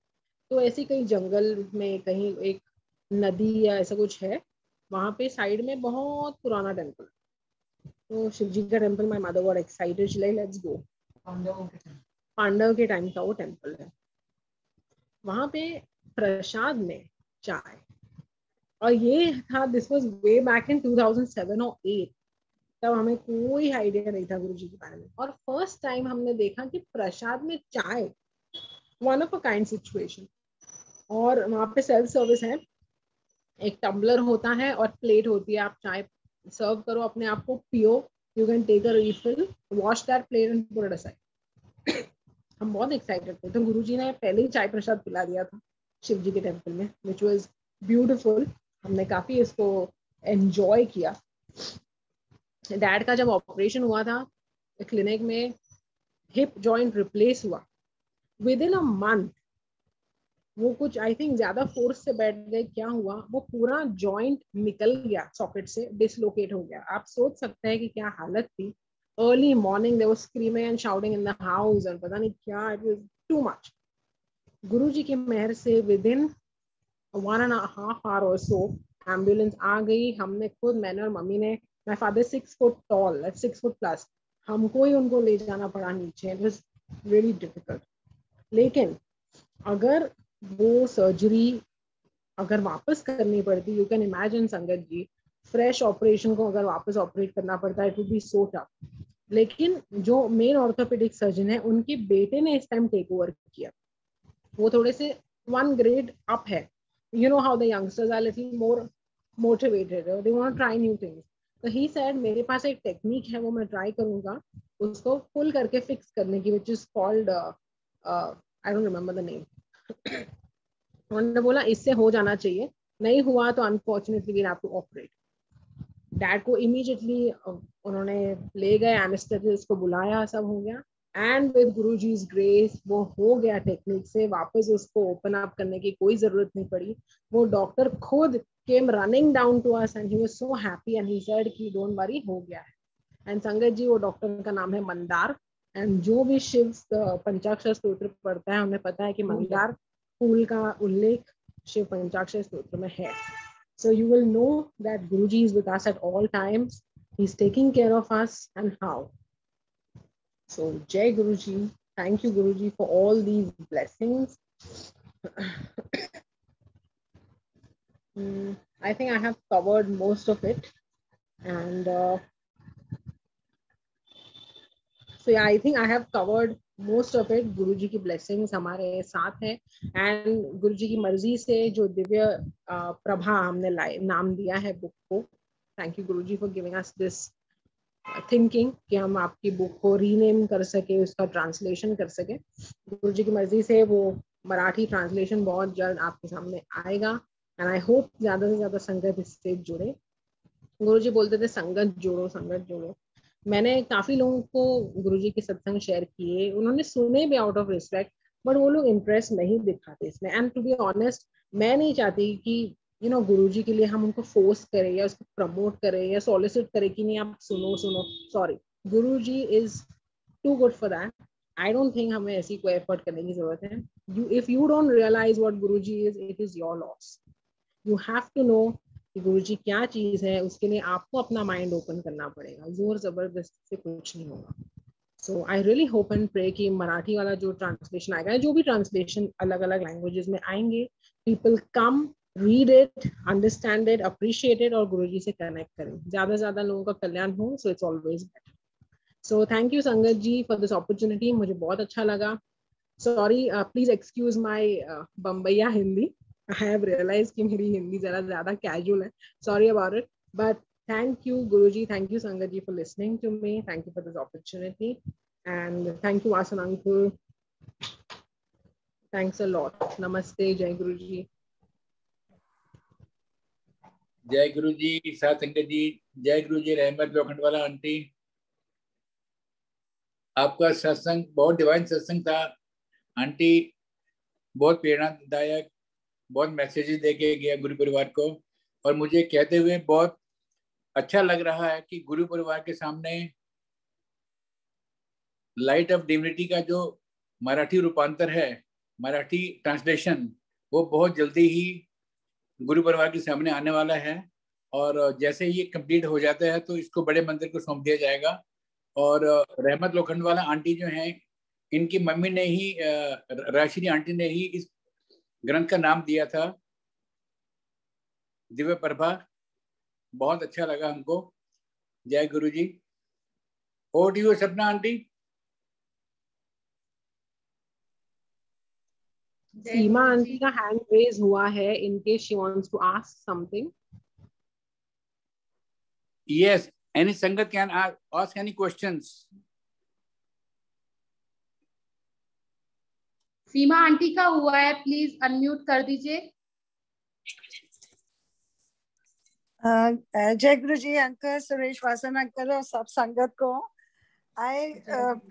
तो ऐसी कहीं जंगल में कहीं एक नदी या ऐसा कुछ है, वहां पे साइड में बहुत पुराना टेम्पल। तो शिव जी का temple. My mother got excited, she like let's go. Pandav के टाइम का वो टेम्पल है। वहां पे प्रसाद में चाय, और ये था, this was way back in 2007 और 8। तब हमें कोई आइडिया नहीं था गुरुजी के बारे में, और फर्स्ट टाइम हमने देखा कि प्रसाद में चाय, one of a kind situation. और वहां पे सेल्फ सर्विस है, एक टम्बलर होता है और प्लेट होती है, आप चाय सर्व करो, अपने आप को पियो, you can take a refill, wash that plate and put it aside. हम बहुत एक्साइटेड थे। तो गुरुजी ने पहले ही चाय प्रसाद पिला दिया था शिव जी के टेम्पल में, विच वॉज ब्यूटिफुल। हमने काफी इसको एंजॉय किया। डैड का जब ऑपरेशन हुआ था क्लिनिक में, हिप जॉइंट रिप्लेस हुआ, विद इन अ मंथ वो कुछ आई थिंक ज्यादा फोर्स से बैठ गए, क्या हुआ, वो पूरा जॉइंट निकल गया सॉकेट से, डिसलोकेट हो गया। आप सोच सकते हैं कि क्या हालत थी। Early morning they were screaming and shouting in the house, और पता नहीं क्या, इट वाज टू मच। गुरुजी की मेहर से विद इन 1.5 hour और सो एम्बुलेंस आ गई। हमने खुद, मैंने और मम्मी ने, my father 6 foot tall, 6 foot plus, हमको ही उनको ले जाना पड़ा नीचे। It was really difficult. लेकिन अगर वो सर्जरी अगर वापस करनी पड़ती, यू कैन इमेजिन संगत जी, फ्रेश ऑपरेशन को अगर वापस ऑपरेट करना पड़ता है, it would B so tough. लेकिन जो मेन ऑर्थोपेडिक सर्जन है, उनके बेटे ने इस टाइम टेक ओवर किया। वो थोड़े से 1 grade अप है। You know how the youngsters are little more motivated, they want to try new things। तो he said मेरे पास एक टेक्निक है, वो मैं ट्राई करूंगा उसको फुल करके फिक्स करने की, which is called I don't remember the name। उन्होंने बोला इससे हो जाना चाहिए, नहीं हुआ तो unfortunately we have to operate. Dad को इमीडिएटली उन्होंने ले गए, एनेस्थेसिस्ट को बुलाया, सब हो गया। एंड विद गुरुजी's ग्रेस वो हो गया टेक्निक से। वापस उसको ओपन अप करने की कोई जरूरत नहीं पड़ी। वो डॉक्टर खुद came running down to us and he was so happy and he said कि डोंट वरी, हो गया है। एंड संगत जी, वो डॉक्टर का नाम है मंदार। एंड जो भी शिव पंचाक्षर स्तोत्र पढ़ता है, उन्हें पता है कि मंदार फूल का उल्लेख शिव पंचाक्षर स्तोत्र में है। So you will know that Guruji is with us at all times. He's taking care of us, and how. So Jai Guruji, thank you Guruji for all these blessings। I think I have covered most of it, and So yeah, I think I have covered most of it. गुरुजी की blessings हमारे साथ है, and गुरुजी की मर्जी से जो दिव्य प्रभा हमने नाम दिया है बुक को. Thank you Guruji for giving us this thinking कि हम आपकी बुक को रीनेम कर सके, उसका ट्रांसलेशन कर सके. गुरुजी की मर्जी से वो मराठी ट्रांसलेशन बहुत जल्द आपके सामने आएगा, एंड आई होप ज्यादा से ज्यादा संगत इससे जुड़े. गुरुजी बोलते थे संगत जोड़ो, संगत जोड़ो. मैंने काफी लोगों को गुरुजी के सत्संग शेयर किए, उन्होंने सुने भी आउट ऑफ रिस्पेक्ट, बट वो लोग इंटरेस्ट नहीं दिखाते इसमें. एंड टू बी ऑनेस्ट, मैं नहीं चाहती कि गुरुजी के लिए हम उनको फोर्स करें या उसको प्रमोट करें या सॉलिसिट करें कि नहीं आप सुनो सुनो. Sorry, Guruji is too good for that. I don't think हमें ऐसी कोई एफर्ट करने की जरूरत है. If you don't realise what Guruji is, it is your loss. You have to know कि गुरुजी क्या चीज है. उसके लिए आपको अपना माइंड ओपन करना पड़ेगा, जोर जबरदस्ती से कुछ नहीं होगा. So I really hope and pray कि मराठी वाला जो ट्रांसलेशन आएगा, जो भी ट्रांसलेशन अलग अलग लैंग्वेजेस में आएंगे, people come, read it, understand it, appreciate it और गुरुजी से कनेक्ट करें. ज्यादा से ज्यादा लोगों का कल्याण हो. So it's always better. So thank you संगत जी फॉर दिस अपॉर्चुनिटी. मुझे बहुत अच्छा लगा. Sorry, please excuse my Bambaiya Hindi. I have realized कि मेरी हिंदी जरा ज़्यादा casual है. Sorry about it. But thank you Guruji, thank you Sangat ji for listening to me. Thank you for this opportunity, and thank you Vasan uncle. Thanks a lot. Namaste. Jai Guruji. जय गुरु जी, साथ संगत जी. जय गुरु जी. रहमत Lokhandwala aunty, आपका सत्संग बहुत divine सत्संग था आंटी. बहुत प्रेरणादायक, बहुत मैसेजेस देके गया गुरु परिवार को. और मुझे कहते हुए बहुत अच्छा लग रहा है कि गुरु परिवार के सामने लाइट ऑफ डिविनिटी का जो मराठी रूपांतर है, मराठी ट्रांसलेशन, वो बहुत जल्दी ही गुरु परिवार के सामने आने वाला है. और जैसे ही ये कंप्लीट हो जाता है तो इसको बड़े मंदिर को सौंप दिया जाएगा. और रहमत लोखंडवाला आंटी जो हैं, इनकी मम्मी ने ही, राशिनी आंटी ने ही इस ग्रंथ का नाम दिया था दिव्य प्रभा. बहुत अच्छा लगा हमको. जय Guru ji. Over to you सपना आंटी. सीमा आंटी का हैंड रेज हुआ है, in case she wants to ask something. Yes, any sangat can ask any questions. Seema aunty का हुआ है, प्लीज अनम्यूट कर दीजिए. जय गुरु जी अंकल, सुरेश वासन अंकल और सब संगत को.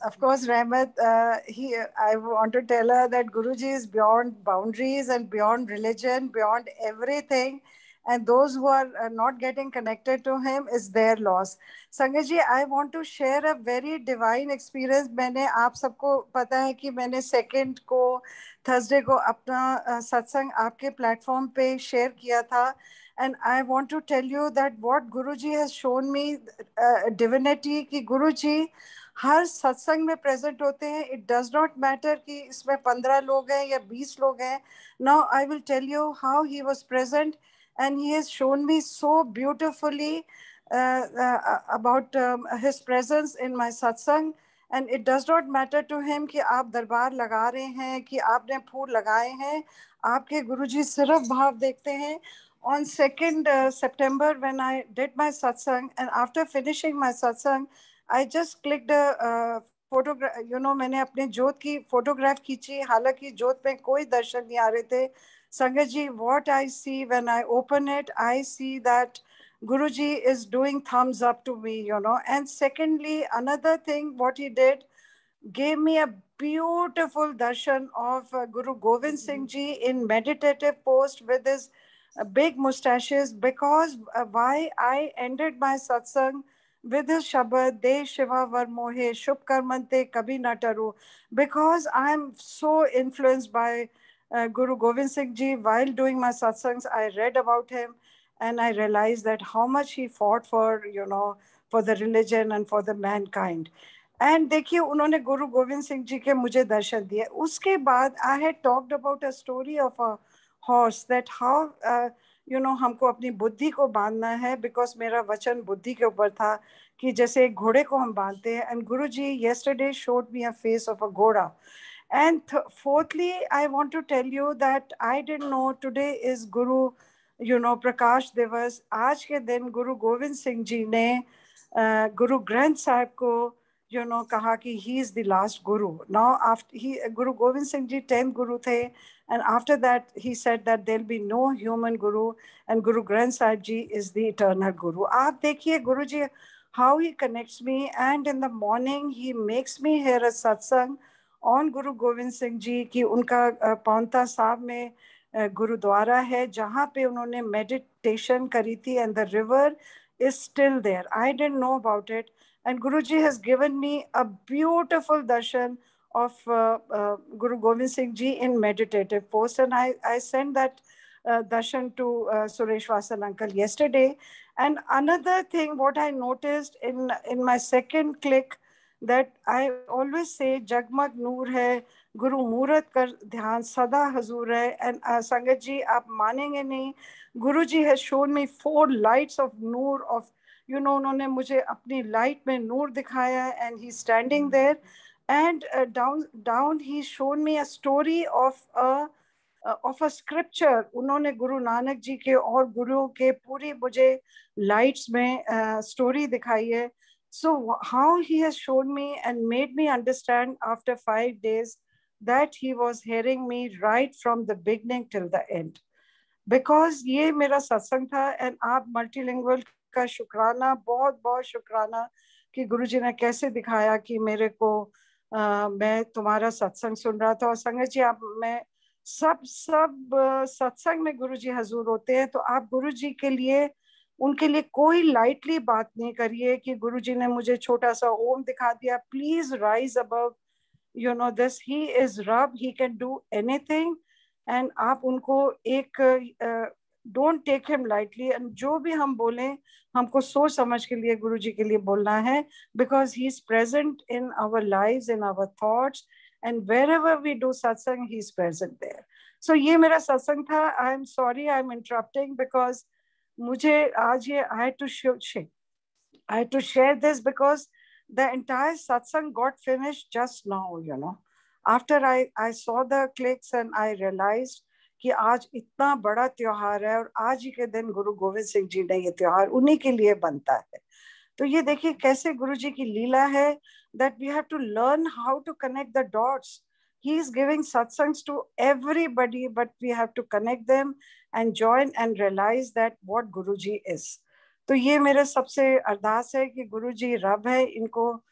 Of course, Rahmat, I want to tell her that Guruji is beyond boundaries and beyond religion, beyond everything. And those who are not getting connected to him is their loss. Sangat ji, I want to share a very divine experience. मैंने आप सबको पता है कि मैंने 2nd को Thursday को अपना सत्संग आपके प्लेटफॉर्म पे शेयर किया था. And I want to tell you that what Guruji has shown me, divinity, कि Guruji हर सत्संग में प्रेजेंट होते हैं. इट डज नॉट मैटर कि इसमें 15 लोग हैं या 20 लोग हैं. Now I will tell you how he was present and he has shown me so beautifully about his presence in my satsang. And it does not matter to him कि आप दरबार लगा रहे हैं कि आपने फूल लगाए हैं. आपके गुरुजी सिर्फ भाव देखते हैं. On 2nd September, when I did my satsang, and after finishing my satsang, I just clicked a photograph. मैंने अपने जोत की फोटोग्राफ खींची. हालांकि जोत में कोई दर्शन नहीं आ रहे थे. संगत जी, what I see when I open it, I see that Guruji is doing thumbs up to me, And secondly, another thing, what he did, gave me a beautiful darshan of Guru Govind Singh Ji in meditative post with his big mustaches. Because why I ended my satsang with his shabad, De Shiva Var Mohe, Shubh Karmante Kabhi Na Taru, because I am so influenced by Guru Govind Singh Ji. While doing my satsangs, I read about him and I realized that how much he fought for, for the religion and for the mankind. And देखिए, उन्होंने गुरु गोविंद सिंह जी के मुझे दर्शन दिए. उसके बाद I had talked about a story of a horse, that how हमको अपनी बुद्धि को बांधना है, बिकॉज मेरा वचन बुद्धि के ऊपर था कि जैसे एक घोड़े को हम बांधते हैं, and Guruji yesterday showed me a face of a ghoda. And fourthly, I want to tell you that I didn't know today is Guru, Prakash Divas. आज के दिन गुरु गोविंद सिंह जी ने गुरु ग्रंथ साहिब को कहा कि he is the last guru. Now after Guru Govind Singh ji 10th guru the, and after that he said that there'll be no human guru, and Guru Granth Sahib ji is the eternal guru. आप देखिए गुरु जी how he connects me, and in the morning he makes me hear a satsang on Guru Govind Singh ji कि उनका पांवटा साहब में गुरुद्वारा है जहाँ पे उन्होंने meditation करी थी, and the river is still there. I didn't know about it, and Guruji has given me a beautiful darshan of Guru Govind Singh Ji in meditative post, and I sent that darshan to Suresh Vasan uncle yesterday. And another thing what I noticed in my second click, that I always say जगमग नूर है, गुरु मूरत कर ध्यान सदा हजूर है. And Sangat ji, आप मानेंगे नहीं, गुरु जी has shown me 4 lights of noor of, उन्होंने मुझे अपनी लाइट में नूर दिखाया, and he's standing there, and down he's shown me a story of a scripture. उन्होंने गुरु नानक जी के और गुरुओं के पूरी मुझे लाइट्स में स्टोरी दिखाई है. So how he has shown me and made me understand after 5 days that he was hearing me right from the beginning till the end. Because ये मेरा सत्संग था, and आप मल्टीलिंगुअल का शुक्राना, बहुत बहुत शुक्राना कि गुरुजी ने कैसे दिखाया कि मेरे को मैं तुम्हारा सत्संग सुन रहा था. और संगत जी, आप मैं सब सत्संग में गुरुजी हजूर होते हैं, तो आप गुरुजी के लिए उनके लिए कोई लाइटली बात नहीं करिए कि गुरुजी ने मुझे छोटा सा ओम दिखा दिया. Please rise above this. He is Rab, he can do anything, and आप उनको एक don't take him lightly. And जो भी हम बोलें हमको सोच समझ के लिए गुरुजी के लिए बोलना है, because he is present in our lives, in our thoughts, and wherever we do satsang, he is present there. So ये मेरा सत्संग था. I am sorry I am interrupting, because मुझे आज ये I had to share this because the entire satsang got finished just now, after I saw the clicks, and I realized कि आज इतना बड़ा त्योहार है, और आज ही के दिन गुरु गोविंद सिंह जी ने ये त्योहार उन्हीं के लिए बनता है. तो ये देखिए कैसे गुरु जी की लीला है, that we have to learn how to connect the dots. He is giving satsangs to everybody, but we have to connect them and join and realize that what Guruji is. तो ये मेरे सबसे अरदास है कि गुरुजी रब है, इनको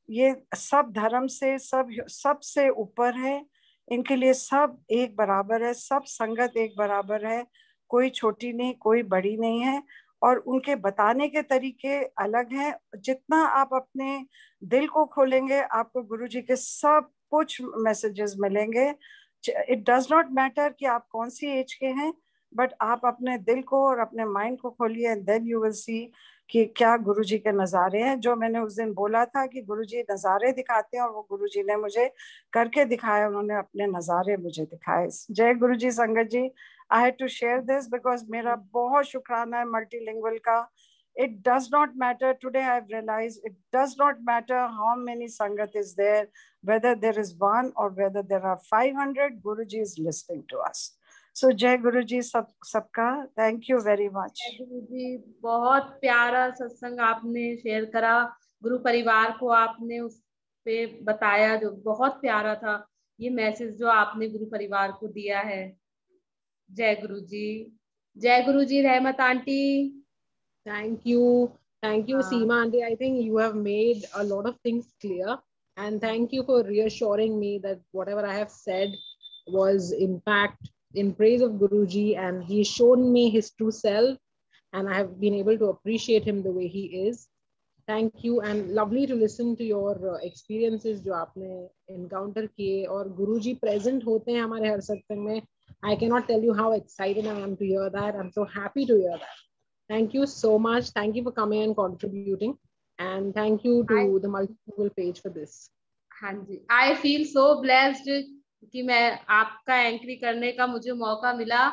ये सब धर्म से सबसे ऊपर है, इनके लिए सब एक बराबर है, सब संगत एक बराबर है, कोई छोटी नहीं कोई बड़ी नहीं है, और उनके बताने के तरीके अलग हैं. जितना आप अपने दिल को खोलेंगे आपको गुरुजी के सब कुछ मैसेजेस मिलेंगे. इट डज नॉट मैटर कि आप कौन सी एज के हैं, बट आप अपने दिल को और अपने माइंड को खोलिए, and then you will see कि क्या गुरुजी के नज़ारे हैं. जो मैंने उस दिन बोला था कि गुरुजी नज़ारे दिखाते हैं, और वो गुरुजी ने मुझे करके दिखाया, उन्होंने अपने नज़ारे मुझे दिखाए. जय गुरुजी. संगत जी, I had to share this because मेरा बहुत शुक्राना है multilingual का. It does not matter. Today I have realized it does not matter how many sangat is there, whether there is one or whether there are 500. Guruji is listening to us. So जय गुरुजी सबका. Thank you very much. गुरुजी, बहुत प्यारा सत्संग आपने share करा, गुरु परिवार को आपने उस पे बताया जो बहुत प्यारा था. ये मैसेज जो आपने गुरु परिवार को दिया है. जय गुरुजी. जय गुरुजी. रहमत aunty. Thank you Seema aunty. I think you have made a lot of things clear, and thank you for reassuring me that whatever I have said was impact in praise of Guruji, and he's shown me his true self, and I have been able to appreciate him the way he is. Thank you, and lovely to listen to your experiences जो आपने encounter किए, और गुरुजी present होते हैं हमारे हर सत्संग में. I cannot tell you how excited I am to hear that. I'm so happy to hear that. Thank you so much. Thank you for coming and contributing, and thank you to the multilingual page for this. हाँ जी, I feel so blessed कि मैं आपका एंकरी करने का मुझे मौका मिला,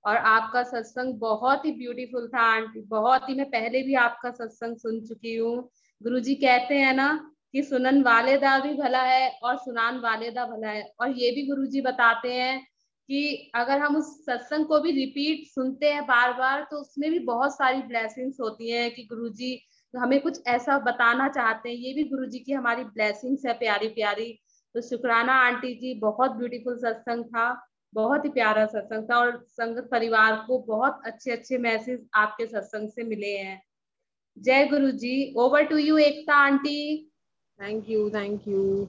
और आपका सत्संग बहुत ही ब्यूटीफुल था आंटी, बहुत ही। मैं पहले भी आपका सत्संग सुन चुकी हूँ। गुरुजी कहते हैं ना कि सुनन वाले दा भी भला है और सुनान वाले दा भला है, और ये भी गुरुजी बताते हैं कि अगर हम उस सत्संग को भी रिपीट सुनते हैं बार बार तो उसमें भी बहुत सारी ब्लेसिंग्स होती हैं कि गुरुजी हमें कुछ ऐसा बताना चाहते हैं। ये भी गुरुजी की हमारी ब्लेसिंग्स है प्यारी प्यारी। तो शुक्राना आंटी जी, बहुत ब्यूटीफुल सत्संग था, बहुत ही प्यारा सत्संग था, और संगत परिवार को बहुत अच्छे अच्छे मैसेज आपके सत्संग से मिले हैं। जय Guru ji. Over to you Ekta aunty. Thank you, thank you,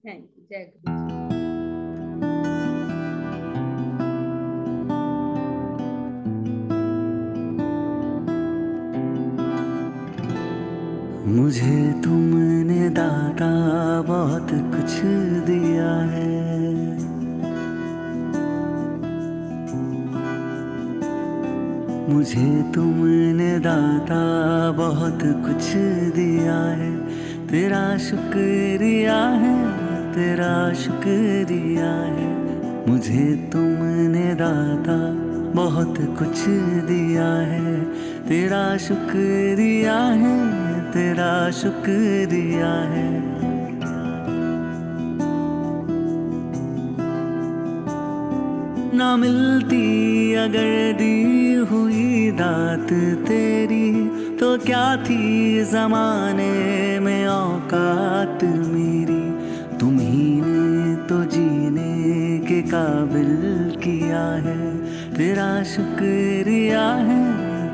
thank you. जय गुरु जी। मुझे तुमने दाता बहुत कुछ दिया है, मुझे तुमने दाता बहुत कुछ दिया है। तेरा शुक्रिया है, तेरा शुक्रिया है। मुझे तुमने दाता बहुत कुछ दिया है। तेरा शुक्रिया है, तेरा शुक्रिया है। ना मिलती अगर दी हुई दात तेरी तो क्या थी जमाने में औकात मेरी। तुम्ही ने तो जीने के काबिल किया है। तेरा शुक्रिया है,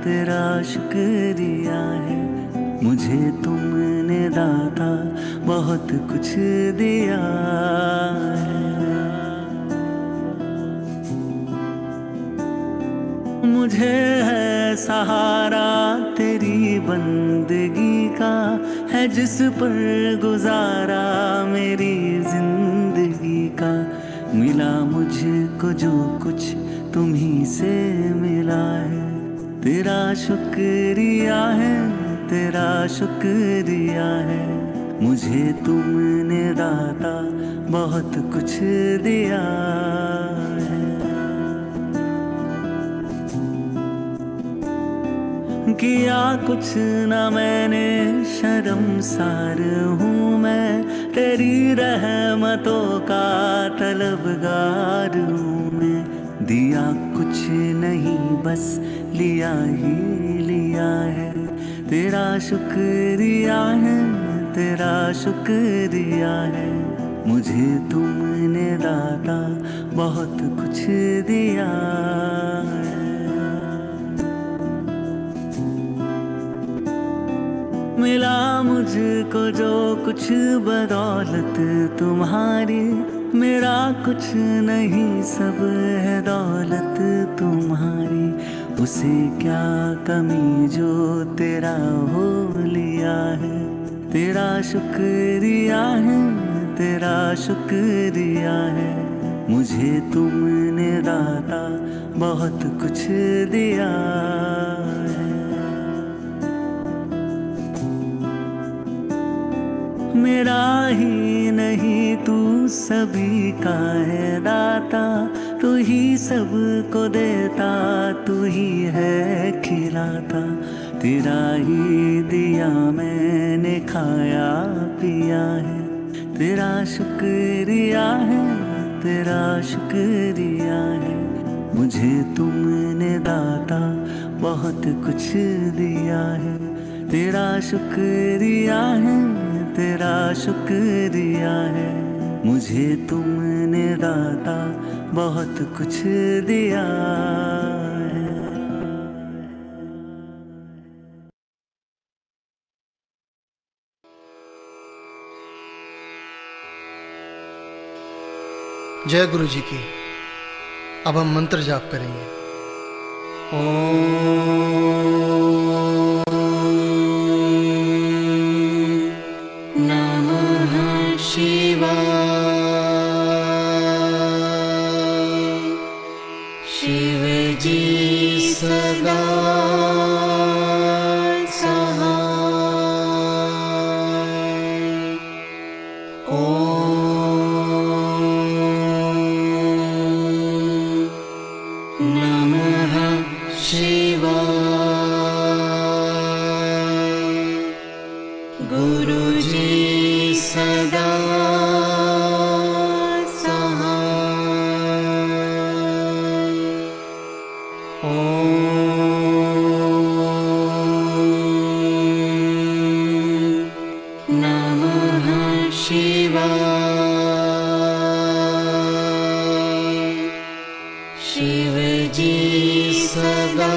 तेरा शुक्रिया है। मुझे तुमने दाता बहुत कुछ दिया है। मुझे है सहारा तेरी बंदगी का, है जिस पर गुजारा मेरी जिंदगी का। मिला मुझको जो कुछ तुम्ही से मिला है। तेरा शुक्रिया है, तेरा शुक्रिया है। मुझे तुमने दाता बहुत कुछ दिया है। किया कुछ न मैंने, शर्मसार हूँ मैं। तेरी रहमतों का तलबगार हूँ मैं। दिया कुछ नहीं बस लिया ही लिया है। तेरा शुक्रिया है, तेरा शुक्रिया है। मुझे तुमने दाता बहुत कुछ दिया है। मिला मुझको जो कुछ बदौलत तुम्हारी, मेरा कुछ नहीं सब है दौलत तुम्हारी। उसे क्या कमी जो तेरा हो लिया है। तेरा शुक्रिया है, तेरा शुक्रिया है। मुझे तुमने दाता बहुत कुछ दिया है। मेरा ही नहीं तू सभी का है दाता। तू ही सबको देता, तू ही है खिलाता। तेरा ही दिया मैंने खाया पिया है। तेरा शुक्रिया है, तेरा शुक्रिया है। मुझे तुमने दाता बहुत कुछ दिया है। तेरा शुक्रिया है, तेरा शुक्रिया है। मुझे तुमने दाता बहुत कुछ दिया है। जय गुरु जी की। अब हम मंत्र जाप करेंगे। नमः शिवाय। शिव जी सदा सहाय। शिवाय। शिव जी सदा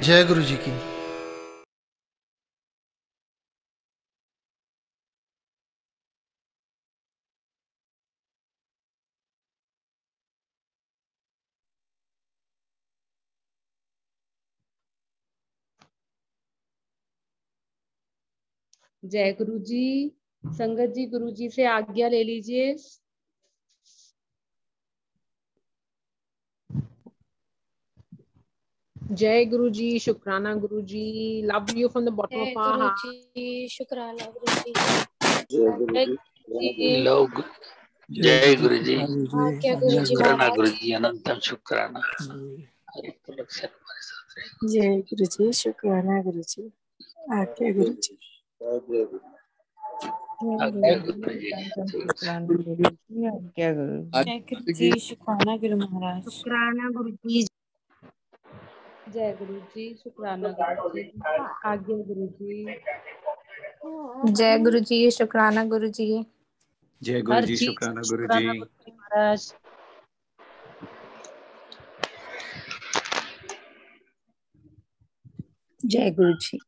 जय गुरु जी की। जय गुरु जी। संगत जी गुरु जी से आज्ञा ले लीजिए। जय गुरु जी, शुक्राना Guru ji, love you from the bottom of our heart. Guru ji, शुक्राना गुरु जी। जय गुरु जी। लोग जय गुरु जी। आज्ञा गुरु जी शुक्राना महाराज। गुरु जी, अनंतम शुक्राना। जय गुरु जी, शुक्राना गुरु जी। आज्ञा गुरु जी। आज्ञा गुरु जी। जय गुरु जी, शुक्राना गुरु महाराज। शुक्राना गुरु जी। जय गुरु जी, शुक्राना गुरु जी। आज्ञा गुरु जी। जय गुरु जी, शुक्राना गुरु जी। जय गुरु जी, शुक्राना गुरु जी। महाराज। जय गुरु जी।